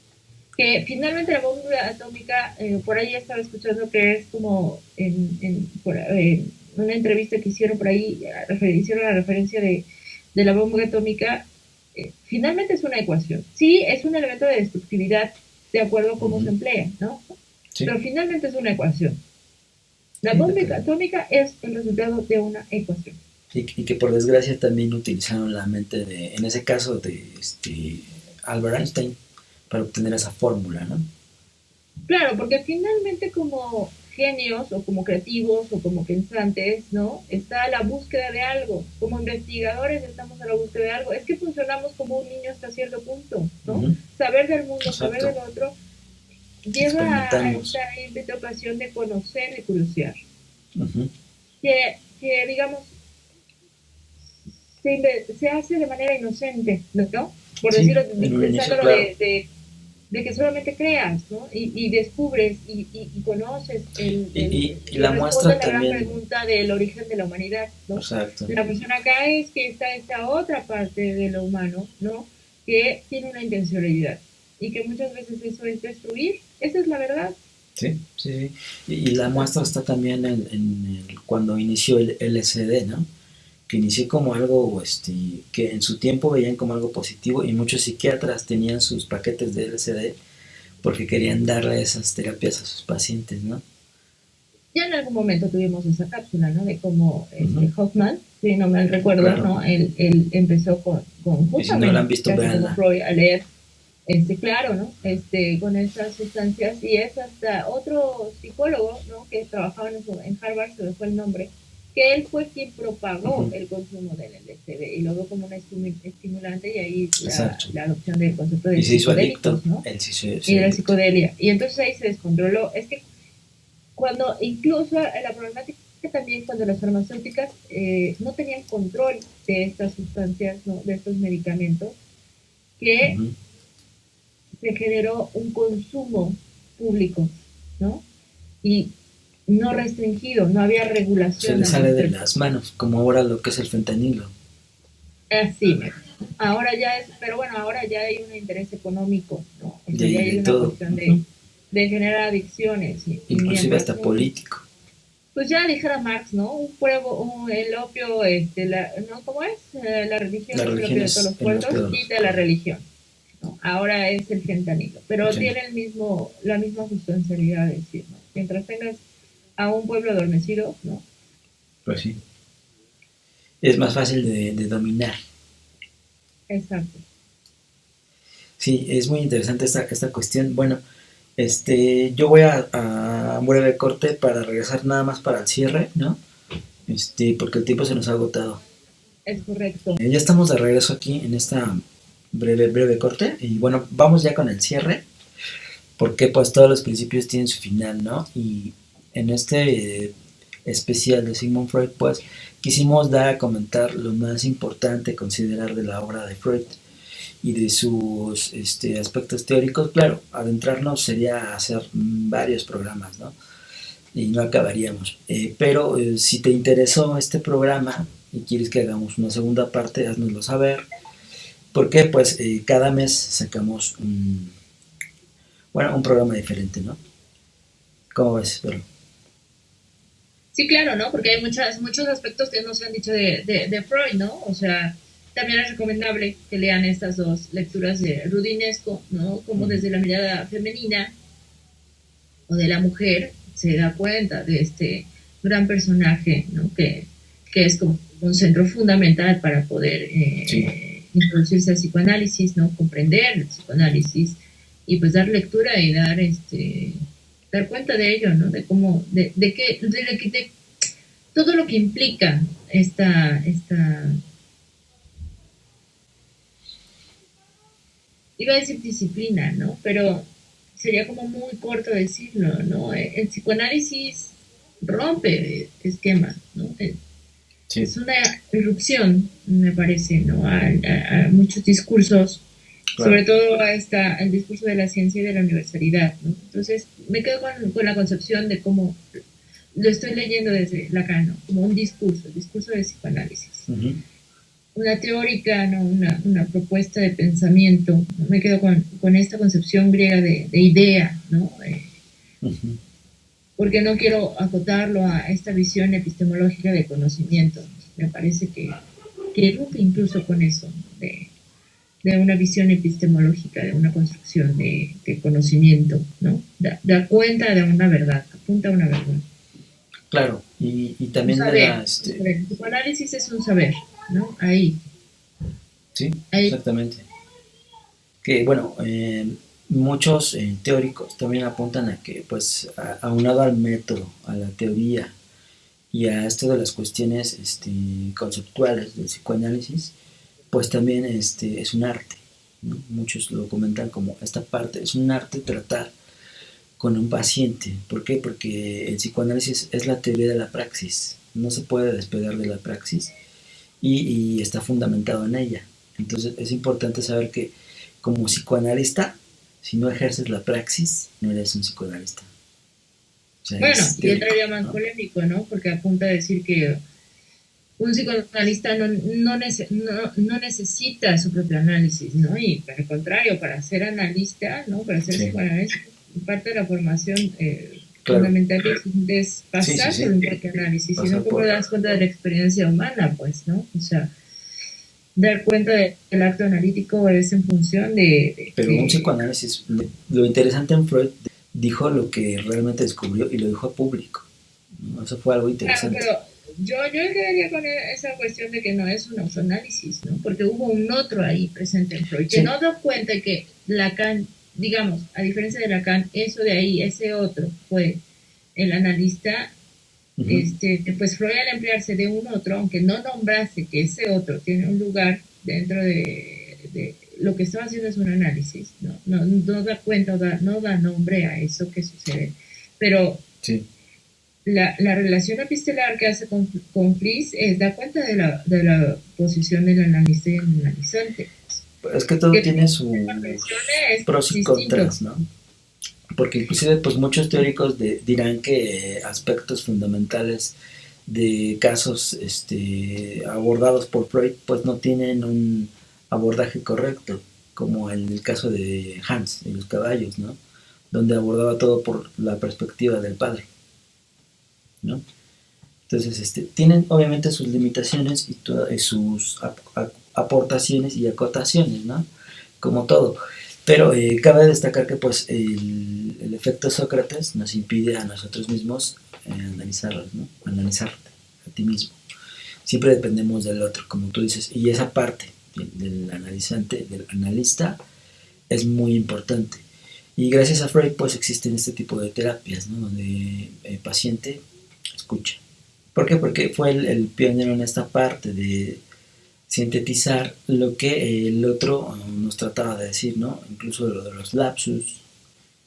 [SPEAKER 3] Que finalmente la bomba atómica, por ahí estaba escuchando que es como en una entrevista que hicieron por ahí, hicieron la referencia de la bomba atómica, finalmente es una ecuación. Sí, es un elemento de destructividad de acuerdo a cómo se emplea, ¿no?
[SPEAKER 2] Sí.
[SPEAKER 3] Pero finalmente es una ecuación. La
[SPEAKER 2] Sí,
[SPEAKER 3] bomba atómica es el resultado de una ecuación.
[SPEAKER 2] y que por desgracia también utilizaron la mente en ese caso, de Albert Einstein para obtener esa fórmula, ¿no?
[SPEAKER 3] Claro, porque finalmente como genios o como creativos o como pensantes, ¿no? Está la búsqueda de algo. Como investigadores estamos a la búsqueda de algo. Es que funcionamos como un niño hasta cierto punto, ¿no?
[SPEAKER 2] Uh-huh.
[SPEAKER 3] Saber del mundo, saber
[SPEAKER 2] Exacto.
[SPEAKER 3] del otro. lleva a
[SPEAKER 2] experimentamos.
[SPEAKER 3] esta ímpetu pasión de conocer y curiosear,
[SPEAKER 2] Ujú.
[SPEAKER 3] que digamos, se hace de manera inocente, ¿no? Por
[SPEAKER 2] Sí,
[SPEAKER 3] decirlo,
[SPEAKER 2] en un inicio,
[SPEAKER 3] pensándolo
[SPEAKER 2] claro.
[SPEAKER 3] de que solamente creas, ¿no? Y descubres y conoces,
[SPEAKER 2] Y
[SPEAKER 3] y
[SPEAKER 2] la muestra
[SPEAKER 3] respondes la gran
[SPEAKER 2] también,
[SPEAKER 3] pregunta del origen de la humanidad, ¿no?
[SPEAKER 2] exacto.
[SPEAKER 3] La cuestión acá es que está esta otra parte de lo humano, ¿no? Que tiene una intencionalidad y que muchas veces eso es destruir. Esa es la verdad.
[SPEAKER 2] Sí, sí, sí. Y la muestra está también cuando inició el LCD, ¿no? Que inició como algo que en su tiempo veían como algo positivo y muchos psiquiatras tenían sus paquetes de LSD porque querían darle esas terapias a sus pacientes, ¿no?
[SPEAKER 3] Ya en algún momento tuvimos esa cápsula, ¿no? De cómo
[SPEAKER 2] Ujú,
[SPEAKER 3] Hoffman, si no me recuerdo,
[SPEAKER 2] claro.
[SPEAKER 3] ¿no? Él empezó con
[SPEAKER 2] Y si no la han
[SPEAKER 3] justamente,
[SPEAKER 2] visto,
[SPEAKER 3] casi como
[SPEAKER 2] véanla.
[SPEAKER 3] Freud, a leer, claro, ¿no? Con esas sustancias y es hasta otro psicólogo, ¿no? Que trabajaba en Harvard, se me fue el nombre, que él fue quien propagó
[SPEAKER 2] Ujú,
[SPEAKER 3] el consumo del LSD y lo vio como un estimulante y ahí
[SPEAKER 2] exacto.
[SPEAKER 3] la adopción del concepto
[SPEAKER 2] Y
[SPEAKER 3] de
[SPEAKER 2] se hizo adicto.
[SPEAKER 3] psicodélicos, ¿no?
[SPEAKER 2] Él se
[SPEAKER 3] Y
[SPEAKER 2] hizo
[SPEAKER 3] de la
[SPEAKER 2] adicto.
[SPEAKER 3] psicodelia. Y entonces ahí se descontroló. Es que cuando incluso la problemática también cuando las farmacéuticas no tenían control de estas sustancias, ¿no? De estos medicamentos, que
[SPEAKER 2] Ujú.
[SPEAKER 3] se generó un consumo público, ¿no? Y no restringido, no había
[SPEAKER 2] Se
[SPEAKER 3] regulación
[SPEAKER 2] le
[SPEAKER 3] al
[SPEAKER 2] sale de
[SPEAKER 3] respecto.
[SPEAKER 2] las manos, como ahora lo que es el fentanilo.
[SPEAKER 3] Así, ahora ya es, pero bueno, ahora ya hay un interés económico, ¿no? O sea, ya
[SPEAKER 2] De
[SPEAKER 3] hay una
[SPEAKER 2] todo.
[SPEAKER 3] cuestión
[SPEAKER 2] Ujú.
[SPEAKER 3] de generar adicciones y
[SPEAKER 2] Inclusive
[SPEAKER 3] mientras
[SPEAKER 2] hasta político.
[SPEAKER 3] pues ya dijera Marx, ¿no? El opio, ¿no? ¿Cómo es? La religión
[SPEAKER 2] La
[SPEAKER 3] es el
[SPEAKER 2] religión
[SPEAKER 3] opio de todos
[SPEAKER 2] es
[SPEAKER 3] los
[SPEAKER 2] el
[SPEAKER 3] pueblos,
[SPEAKER 2] opio de los
[SPEAKER 3] quita la
[SPEAKER 2] pueblos.
[SPEAKER 3] religión, ¿no? Ahora es el fentanilo, pero
[SPEAKER 2] Sí,
[SPEAKER 3] tiene la misma sustancialidad de decir, ¿no? Mientras tengas a un pueblo adormecido, ¿no?
[SPEAKER 2] pues sí. Es más fácil de dominar.
[SPEAKER 3] Exacto.
[SPEAKER 2] Sí, es muy interesante esta cuestión. Bueno, yo voy a un breve corte para regresar nada más para el cierre, ¿no? Porque el tiempo se nos ha agotado.
[SPEAKER 3] Es correcto.
[SPEAKER 2] Ya estamos de regreso aquí en esta breve corte y bueno, vamos ya con el cierre porque pues todos los principios tienen su final, ¿no? Y en este especial de Sigmund Freud pues quisimos dar a comentar lo más importante considerar de la obra de Freud y de sus aspectos teóricos. Claro, adentrarnos sería hacer varios programas, ¿no? Y no acabaríamos. Pero si te interesó este programa y quieres que hagamos una segunda parte, háznoslo saber. Porque pues cada mes sacamos un programa diferente, ¿no? ¿Cómo ves? Pero,
[SPEAKER 3] Sí, claro, ¿no? Porque hay muchos aspectos que no se han dicho de Freud, ¿no? O sea, también es recomendable que lean estas dos lecturas de Rudinesco, ¿no? Como desde la mirada femenina o de la mujer se da cuenta de este gran personaje, ¿no? Que es como un centro fundamental para poder
[SPEAKER 2] sí,
[SPEAKER 3] introducirse al psicoanálisis, ¿no? Comprender el psicoanálisis y pues dar lectura y dar cuenta de ello, ¿no? De cómo, de todo lo que implica iba a decir disciplina, ¿no? Pero sería como muy corto decirlo, ¿no? El psicoanálisis rompe esquemas, ¿no?
[SPEAKER 2] sí,
[SPEAKER 3] Es una irrupción, me parece, ¿no? A muchos discursos,
[SPEAKER 2] claro.
[SPEAKER 3] sobre todo al discurso de la ciencia y de la universalidad, ¿no? Entonces, me quedo con la concepción de cómo lo estoy leyendo desde Lacan, ¿no? Como un discurso, el discurso del psicoanálisis.
[SPEAKER 2] Uh -huh.
[SPEAKER 3] Una teórica, ¿no? Una propuesta de pensamiento. ¿No? Me quedo con esta concepción griega de idea, ¿no?
[SPEAKER 2] Uh -huh.
[SPEAKER 3] Porque no quiero acotarlo a esta visión epistemológica de conocimiento. Me parece que irrumpe incluso con eso, ¿no? De una visión epistemológica, de una construcción de conocimiento, ¿no? Da cuenta de una verdad, apunta a una verdad.
[SPEAKER 2] Claro, y
[SPEAKER 3] Un
[SPEAKER 2] también le
[SPEAKER 3] saber,
[SPEAKER 2] da,
[SPEAKER 3] un saber. El psicoanálisis es un saber, ¿no?
[SPEAKER 2] sí,
[SPEAKER 3] Ahí
[SPEAKER 2] exactamente. Que bueno, muchos teóricos también apuntan a que, pues, aunado al método, a la teoría y a esto de las cuestiones conceptuales del psicoanálisis, pues también es un arte, ¿no? Muchos lo comentan como esta parte, es un arte tratar con un paciente. ¿Por qué? Porque el psicoanálisis es la teoría de la praxis, no se puede despegar de la praxis y está fundamentado en ella. Entonces es importante saber que como psicoanalista, si no ejerces la praxis, no eres un psicoanalista. O sea,
[SPEAKER 3] Bueno,
[SPEAKER 2] es
[SPEAKER 3] y
[SPEAKER 2] teórico,
[SPEAKER 3] entraría más
[SPEAKER 2] ¿no?
[SPEAKER 3] polémico, ¿no? Porque apunta a decir que un psicoanalista no necesita su propio análisis, ¿no? Y por el contrario, para ser analista, ¿no? Para ser
[SPEAKER 2] Sí,
[SPEAKER 3] psicoanalista, parte de la formación
[SPEAKER 2] claro.
[SPEAKER 3] fundamental es
[SPEAKER 2] Sí, sí,
[SPEAKER 3] pasar por
[SPEAKER 2] sí.
[SPEAKER 3] un propio análisis, y no
[SPEAKER 2] Pasar
[SPEAKER 3] como
[SPEAKER 2] por...
[SPEAKER 3] das cuenta de la experiencia humana, pues, ¿no? O sea, dar cuenta del acto analítico es en función
[SPEAKER 2] Pero un psicoanálisis, lo interesante en Freud, dijo lo que realmente descubrió y lo dijo a público, ¿no? Eso fue algo
[SPEAKER 3] Claro,
[SPEAKER 2] interesante.
[SPEAKER 3] pero yo quedaría con esa cuestión de que no es un autoanálisis, ¿no? Porque hubo un otro ahí presente en Freud, que
[SPEAKER 2] Sí.
[SPEAKER 3] no dio cuenta que Lacan, digamos, a diferencia de Lacan, eso de ahí, ese otro fue el analista.
[SPEAKER 2] Uh-huh.
[SPEAKER 3] Pues Freud, al emplearse de un otro, aunque no nombrase que ese otro tiene un lugar dentro de lo que estaba haciendo es un análisis, no da cuenta, no da nombre a eso que sucede, pero
[SPEAKER 2] Sí.
[SPEAKER 3] la relación epistelar que hace con Fliss da cuenta de la posición del analista y el analizante.
[SPEAKER 2] Es que todo
[SPEAKER 3] Que
[SPEAKER 2] tiene
[SPEAKER 3] la presión
[SPEAKER 2] sus
[SPEAKER 3] es
[SPEAKER 2] pros y
[SPEAKER 3] distinto.
[SPEAKER 2] contras, ¿no? Porque inclusive pues muchos teóricos dirán que aspectos fundamentales de casos abordados por Freud pues no tienen un abordaje correcto, como en el caso de Hans y los caballos, ¿no? Donde abordaba todo por la perspectiva del padre, ¿no? Entonces, tienen obviamente sus limitaciones y sus aportaciones y acotaciones, ¿no? Como todo. Pero cabe destacar que pues el efecto Sócrates nos impide a nosotros mismos analizarlos, ¿no? Analizarte a ti mismo. Siempre dependemos del otro, como tú dices, y esa parte del analizante, del analista, es muy importante. Y gracias a Freud pues existen este tipo de terapias, ¿no? Donde el paciente escucha. ¿Por qué? Porque fue el pionero en esta parte de sintetizar lo que el otro nos trataba de decir, ¿no? Incluso lo de los lapsus,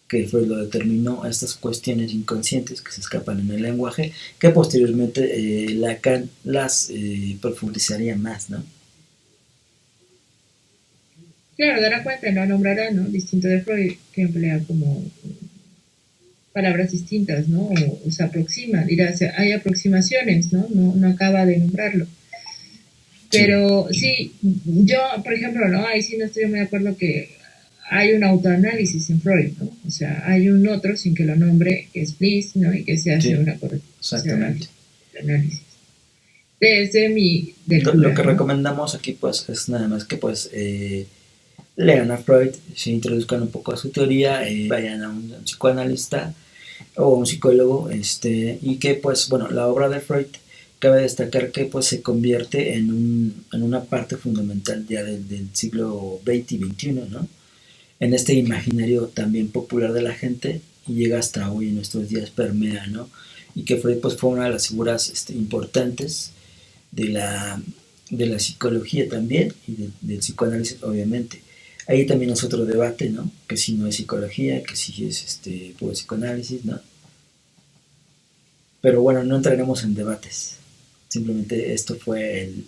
[SPEAKER 2] que fue lo determinó estas cuestiones inconscientes que se escapan en el lenguaje, que posteriormente Lacan las profundizaría más, ¿no?
[SPEAKER 3] Claro, dará cuenta, no nombrará, ¿no? Distinto de Freud, que emplea como palabras distintas, ¿no? O se aproxima, dirá, hay aproximaciones, ¿no? acaba de nombrarlo.
[SPEAKER 2] Sí.
[SPEAKER 3] Pero sí, yo, por ejemplo, ¿no? Ahí sí no estoy muy de acuerdo que hay un autoanálisis en Freud, ¿no? O sea, hay un otro, sin que lo nombre, que es Bliss, ¿no? Y que se hace
[SPEAKER 2] Sí,
[SPEAKER 3] una corrección al
[SPEAKER 2] exactamente.
[SPEAKER 3] análisis. Desde mi
[SPEAKER 2] Lo
[SPEAKER 3] lectura,
[SPEAKER 2] que
[SPEAKER 3] ¿no?
[SPEAKER 2] recomendamos aquí pues es nada más que pues lean a Freud, se introduzcan un poco a su teoría, vayan a un psicoanalista o un psicólogo, y que pues bueno, la obra de Freud cabe destacar que pues se convierte en una parte fundamental ya del siglo XX y XXI, ¿no? En este imaginario también popular de la gente y llega hasta hoy en nuestros días, permea, ¿no? Y que Freud pues fue una de las figuras importantes de de la psicología también y del psicoanálisis obviamente. Ahí también es otro debate, ¿no? Que si no es psicología, que si es puro psicoanálisis, ¿no? Pero bueno, no entraremos en debates. Simplemente esto fue el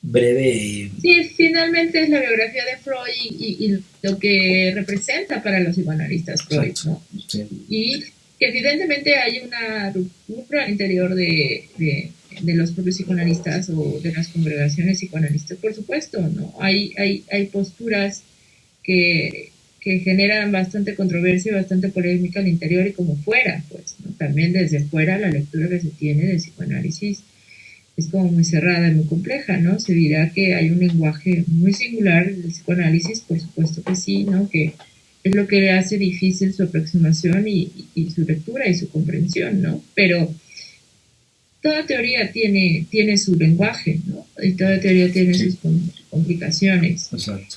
[SPEAKER 2] breve...
[SPEAKER 3] Sí, finalmente es la biografía de Freud y lo que representa para los psicoanalistas Freud,
[SPEAKER 2] Exacto.
[SPEAKER 3] ¿no?
[SPEAKER 2] Sí.
[SPEAKER 3] Y que evidentemente hay una ruptura al interior de los propios psicoanalistas o de las congregaciones psicoanalistas, por supuesto, ¿no? Hay posturas que generan bastante controversia y bastante polémica al interior y como fuera, pues, ¿no? También desde fuera la lectura que se tiene del psicoanálisis es como muy cerrada y muy compleja, ¿no? Se dirá que hay un lenguaje muy singular del psicoanálisis, por supuesto que sí, ¿no? Que es lo que le hace difícil su aproximación y su lectura y su comprensión, ¿no? Pero toda teoría tiene su lenguaje, ¿no? Y toda teoría tiene
[SPEAKER 2] Sí.
[SPEAKER 3] sus complicaciones.
[SPEAKER 2] Exacto.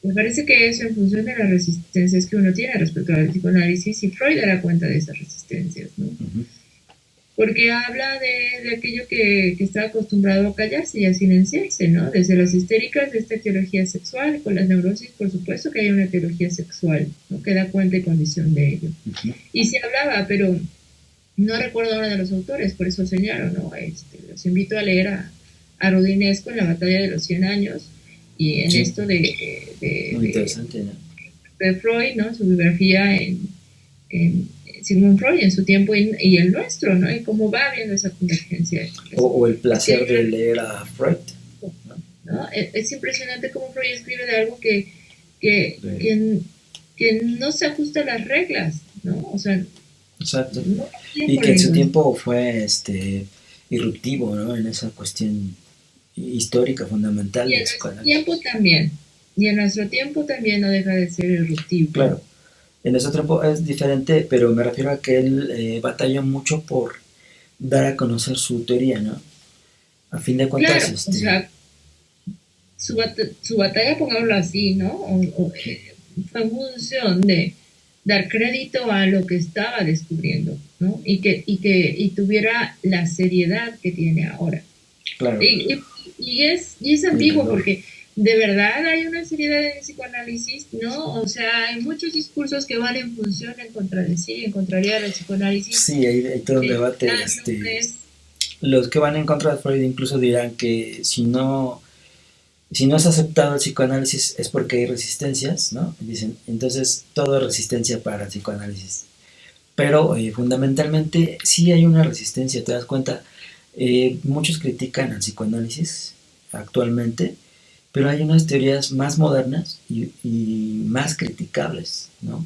[SPEAKER 3] Me parece que eso en función de las resistencias que uno tiene respecto al psicoanálisis, y Freud dará cuenta de esas resistencias, ¿no?
[SPEAKER 2] Uh-huh.
[SPEAKER 3] porque habla de aquello que está acostumbrado a callarse y a silenciarse, ¿no? Desde las histéricas de esta etiología sexual, con las neurosis, por supuesto que hay una etiología sexual, ¿no? Que da cuenta y condición de ello.
[SPEAKER 2] Ujú.
[SPEAKER 3] Y se hablaba, pero no recuerdo ahora de los autores, por eso señalo, ¿no? Los invito a leer a Rudinesco en La batalla de los 100 años y en
[SPEAKER 2] Sí.
[SPEAKER 3] esto
[SPEAKER 2] Muy interesante, ¿no?
[SPEAKER 3] de Freud, ¿no? Su biografía en Sigmund Freud en su tiempo y el nuestro, ¿no? Y cómo va viendo esa convergencia.
[SPEAKER 2] O el placer
[SPEAKER 3] Es que,
[SPEAKER 2] de leer a Freud,
[SPEAKER 3] ¿no? Es impresionante cómo Freud escribe de algo que,
[SPEAKER 2] Sí.
[SPEAKER 3] que no se ajusta a las reglas, ¿no? O sea,
[SPEAKER 2] exacto,
[SPEAKER 3] no
[SPEAKER 2] y que en su tiempo fue irruptivo, ¿no? En esa cuestión histórica fundamental
[SPEAKER 3] y en
[SPEAKER 2] del
[SPEAKER 3] nuestro
[SPEAKER 2] psicoanálisis.
[SPEAKER 3] tiempo también. Y en nuestro tiempo también no deja de ser irruptivo.
[SPEAKER 2] Claro, en ese tiempo es diferente, pero me refiero a que él batalló mucho por dar a conocer su teoría, ¿no? A fin de cuentas,
[SPEAKER 3] Claro, o sea, su batalla, pongámoslo así, ¿no? Fue en función de dar crédito a lo que estaba descubriendo, ¿no? Y tuviera la seriedad que tiene ahora.
[SPEAKER 2] claro,
[SPEAKER 3] Y es ambiguo porque de verdad hay una seriedad en el psicoanálisis, ¿no? O sea, hay muchos discursos que van en función, en contra de sí, en contrariedad al psicoanálisis.
[SPEAKER 2] sí, hay todo un debate.
[SPEAKER 3] No es,
[SPEAKER 2] Los que van en contra de Freud incluso dirán que si no es aceptado el psicoanálisis es porque hay resistencias, ¿no? Dicen, entonces todo es resistencia para el psicoanálisis. Pero fundamentalmente sí hay una resistencia, ¿te das cuenta? Muchos critican al psicoanálisis actualmente, pero hay unas teorías más modernas y más criticables, ¿no?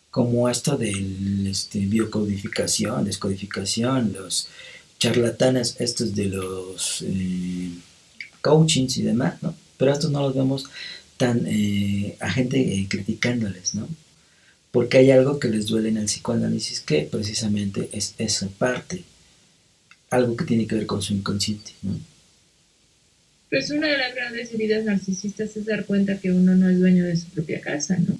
[SPEAKER 2] Como esto del biocodificación, descodificación, los charlatanes estos de los coachings y demás, ¿no? Pero estos no los vemos tan a gente criticándoles, ¿no? Porque hay algo que les duele en el psicoanálisis que precisamente es esa parte, algo que tiene que ver con su inconsciente, ¿no?
[SPEAKER 3] pues una de las grandes heridas narcisistas es dar cuenta que uno no es dueño de su propia casa, ¿no?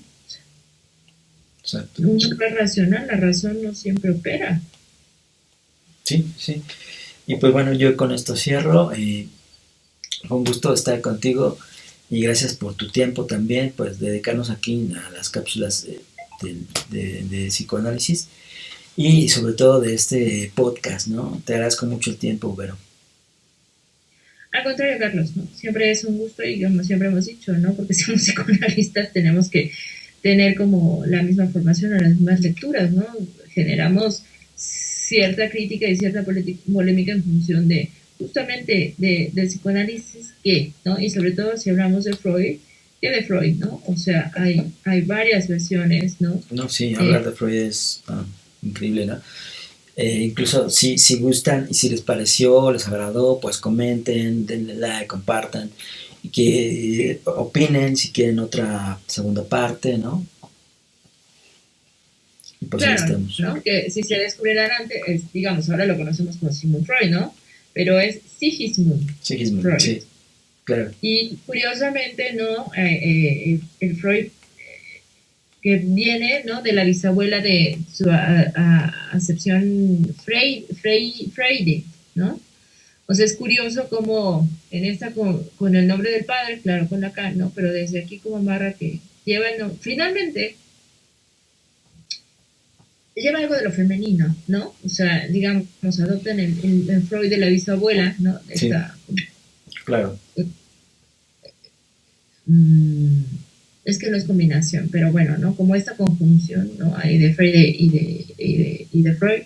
[SPEAKER 2] Exacto.
[SPEAKER 3] Uno es racional, la razón no siempre opera.
[SPEAKER 2] Sí, sí. Y pues bueno, yo con esto cierro. Fue un gusto estar contigo y gracias por tu tiempo también, pues dedicarnos aquí a las cápsulas de psicoanálisis y sobre todo de este podcast, ¿no? Te agradezco mucho el tiempo, Vero.
[SPEAKER 3] Al contrario, Carlos, ¿no? Siempre es un gusto y como siempre hemos dicho, ¿no? Porque somos psicoanalistas tenemos que tener como la misma formación o las mismas lecturas, ¿no? Generamos cierta crítica y cierta polémica en función de justamente del psicoanálisis que, ¿no? Y sobre todo si hablamos de Freud, que de Freud, ¿no? O sea, hay varias versiones, ¿no?
[SPEAKER 2] No, sí, hablar de Freud es increíble, ¿no? Incluso si gustan y si les pareció, les agradó, pues comenten, denle like, compartan y que opinen si quieren otra segunda parte, ¿no? Y pues ahí
[SPEAKER 3] Claro,
[SPEAKER 2] estamos.
[SPEAKER 3] ¿no? Que si se descubrieran antes, digamos, ahora lo conocemos como Sigmund Freud, ¿no? Pero es Sigismund Freud.
[SPEAKER 2] Sí, claro.
[SPEAKER 3] Y curiosamente, ¿no? El Freud que viene, ¿no? De la bisabuela de su acepción Freire, ¿no? O sea, es curioso como en esta con el nombre del padre, claro, con la K, ¿no? Pero desde aquí como amarra que lleva el nombre. Finalmente, lleva algo de lo femenino, ¿no? O sea, digamos, adoptan el Freud de la bisabuela, ¿no? Esta,
[SPEAKER 2] sí, claro.
[SPEAKER 3] Es que no es combinación, pero bueno, ¿no? Como esta conjunción, ¿no? Hay de Freud y de Freud,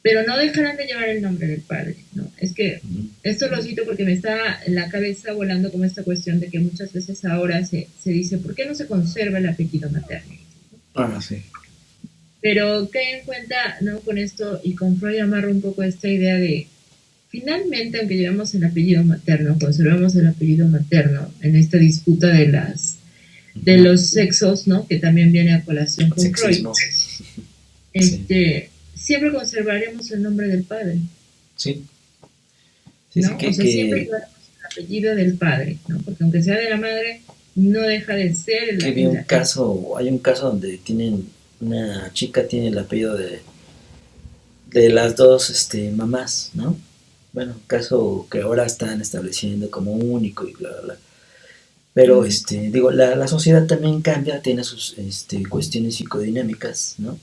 [SPEAKER 3] pero no dejarán de llevar el nombre del padre, ¿no? Es que esto lo cito porque me está en la cabeza volando como esta cuestión de que muchas veces ahora se dice, ¿por qué no se conserva el apellido materno?
[SPEAKER 2] Ah, sí.
[SPEAKER 3] Pero ten en cuenta, ¿no? Con esto y con Freud amarro un poco esta idea de, finalmente, aunque llevamos el apellido materno, conservamos el apellido materno en esta disputa de los sexos, ¿no? Que también viene a colación con
[SPEAKER 2] Sexismo.
[SPEAKER 3] Freud. Siempre conservaremos el nombre del padre.
[SPEAKER 2] Sí.
[SPEAKER 3] ¿No? O sea, siempre llevaremos el apellido del padre, ¿no? Porque aunque sea de la madre, no deja de ser el
[SPEAKER 2] apellido. Hay un caso donde una chica tiene el apellido de las dos mamás, ¿no? Bueno, caso que ahora están estableciendo como único y bla, bla, bla. Pero,
[SPEAKER 3] Ujú.
[SPEAKER 2] digo, la sociedad también cambia, tiene sus cuestiones psicodinámicas, ¿no?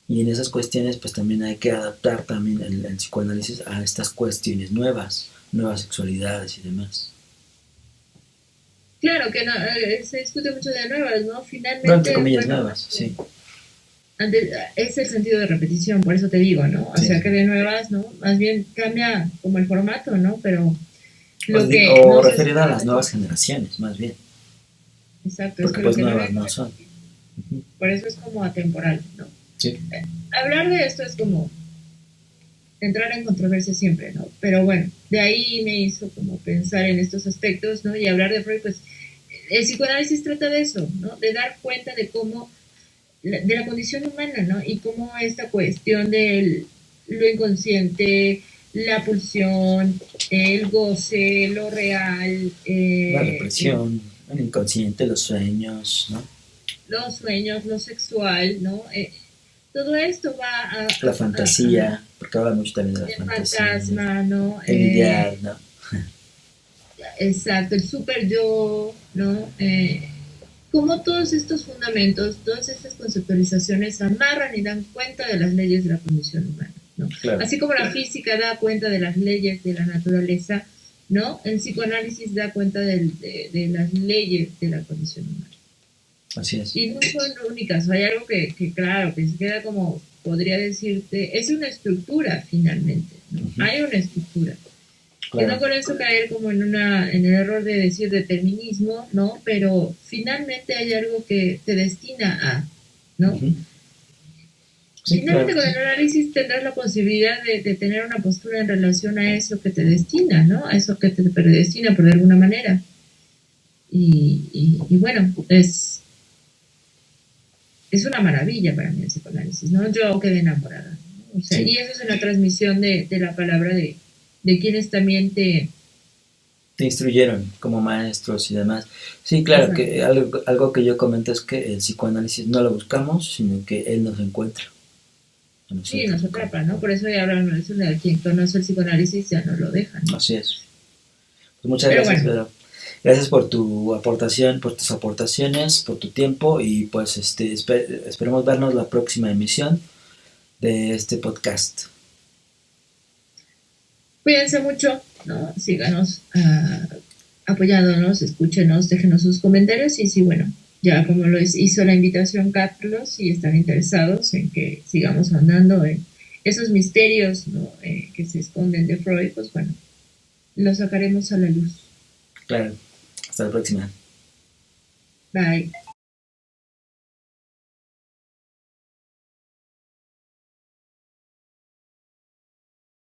[SPEAKER 2] Y en esas cuestiones, pues también hay que adaptar también el psicoanálisis a estas cuestiones nuevas, nuevas sexualidades y demás.
[SPEAKER 3] Claro que no, se discute mucho de nuevas, ¿no?
[SPEAKER 2] No, entre
[SPEAKER 3] Finalmente,
[SPEAKER 2] comillas,
[SPEAKER 3] bueno,
[SPEAKER 2] nuevas, sí,
[SPEAKER 3] es el sentido de repetición, por eso te digo, ¿no? O
[SPEAKER 2] sí,
[SPEAKER 3] sea
[SPEAKER 2] sí.
[SPEAKER 3] que de nuevas, ¿no? Más bien cambia como el formato, ¿no? Pero
[SPEAKER 2] O,
[SPEAKER 3] lo que
[SPEAKER 2] o
[SPEAKER 3] no sé si
[SPEAKER 2] referida a
[SPEAKER 3] estás
[SPEAKER 2] las
[SPEAKER 3] de
[SPEAKER 2] nuevas
[SPEAKER 3] acuerdo.
[SPEAKER 2] generaciones, más bien,
[SPEAKER 3] Exacto, es
[SPEAKER 2] porque
[SPEAKER 3] que lo
[SPEAKER 2] pues
[SPEAKER 3] que no
[SPEAKER 2] nuevas
[SPEAKER 3] deja
[SPEAKER 2] no
[SPEAKER 3] de
[SPEAKER 2] son.
[SPEAKER 3] repetir.
[SPEAKER 2] Ujú.
[SPEAKER 3] Por eso es como atemporal, ¿no?
[SPEAKER 2] Sí,
[SPEAKER 3] Hablar de esto es como entrar en controversia siempre, ¿no? Pero bueno, de ahí me hizo como pensar en estos aspectos, ¿no? Y hablar de Freud, pues el psicoanálisis trata de eso, ¿no? De dar cuenta de cómo, de la condición humana, ¿no? Y cómo esta cuestión de lo inconsciente, la pulsión, el goce, lo real,
[SPEAKER 2] la represión, el inconsciente, los sueños, ¿no?
[SPEAKER 3] los sueños, lo sexual, ¿no? Todo esto va
[SPEAKER 2] La
[SPEAKER 3] a
[SPEAKER 2] fantasía, porque habla mucho también de la
[SPEAKER 3] el
[SPEAKER 2] fantasía,
[SPEAKER 3] fantasma, ¿no?
[SPEAKER 2] el ideal, ¿no?
[SPEAKER 3] Exacto, el super yo, ¿no? Cómo todos estos fundamentos, todas estas conceptualizaciones amarran y dan cuenta de las leyes de la condición humana, ¿no?
[SPEAKER 2] Claro,
[SPEAKER 3] Así como la física da cuenta de las leyes de la naturaleza, ¿no? El psicoanálisis da cuenta de las leyes de la condición humana.
[SPEAKER 2] así es.
[SPEAKER 3] Y no son únicas, hay algo claro, que se queda como, podría decirte, es una estructura finalmente, ¿no?
[SPEAKER 2] Ujú,
[SPEAKER 3] Hay una estructura. Que no
[SPEAKER 2] claro.
[SPEAKER 3] con eso caer como en el error de decir determinismo, ¿no? Pero finalmente hay algo que te destina a, ¿no?
[SPEAKER 2] Ujú. Sí,
[SPEAKER 3] Finalmente
[SPEAKER 2] claro.
[SPEAKER 3] con el análisis tendrás la posibilidad de tener una postura en relación a eso que te destina, ¿no? A eso que te predestina por alguna manera. Y bueno, es una maravilla para mí el psicoanálisis, ¿no? Yo quedé enamorada, ¿no? O sea,
[SPEAKER 2] Sí.
[SPEAKER 3] y eso es en la transmisión de la palabra de quienes también
[SPEAKER 2] Te instruyeron como maestros y demás. Sí, claro,
[SPEAKER 3] exacto.
[SPEAKER 2] que algo que yo comento es que el psicoanálisis no lo buscamos, sino que él nos encuentra a
[SPEAKER 3] Sí,
[SPEAKER 2] nosotros.
[SPEAKER 3] nos atrapa, ¿no? Por eso ya hablan eso de quien conoce el psicoanálisis ya no lo deja, ¿no?
[SPEAKER 2] Así es. Pues muchas
[SPEAKER 3] Pero
[SPEAKER 2] gracias,
[SPEAKER 3] bueno,
[SPEAKER 2] Pedro. Gracias por tu aportación, por tus aportaciones, por tu tiempo y pues esperemos vernos la próxima emisión de este podcast.
[SPEAKER 3] cuídense mucho, ¿no? Síganos apoyándonos, escúchenos, déjenos sus comentarios y sí, bueno, ya como lo hizo la invitación Carlos, si están interesados en que sigamos andando en esos misterios, ¿no? Que se esconden de Freud, pues bueno, los sacaremos a la luz.
[SPEAKER 2] Claro. Hasta la próxima.
[SPEAKER 3] Bye.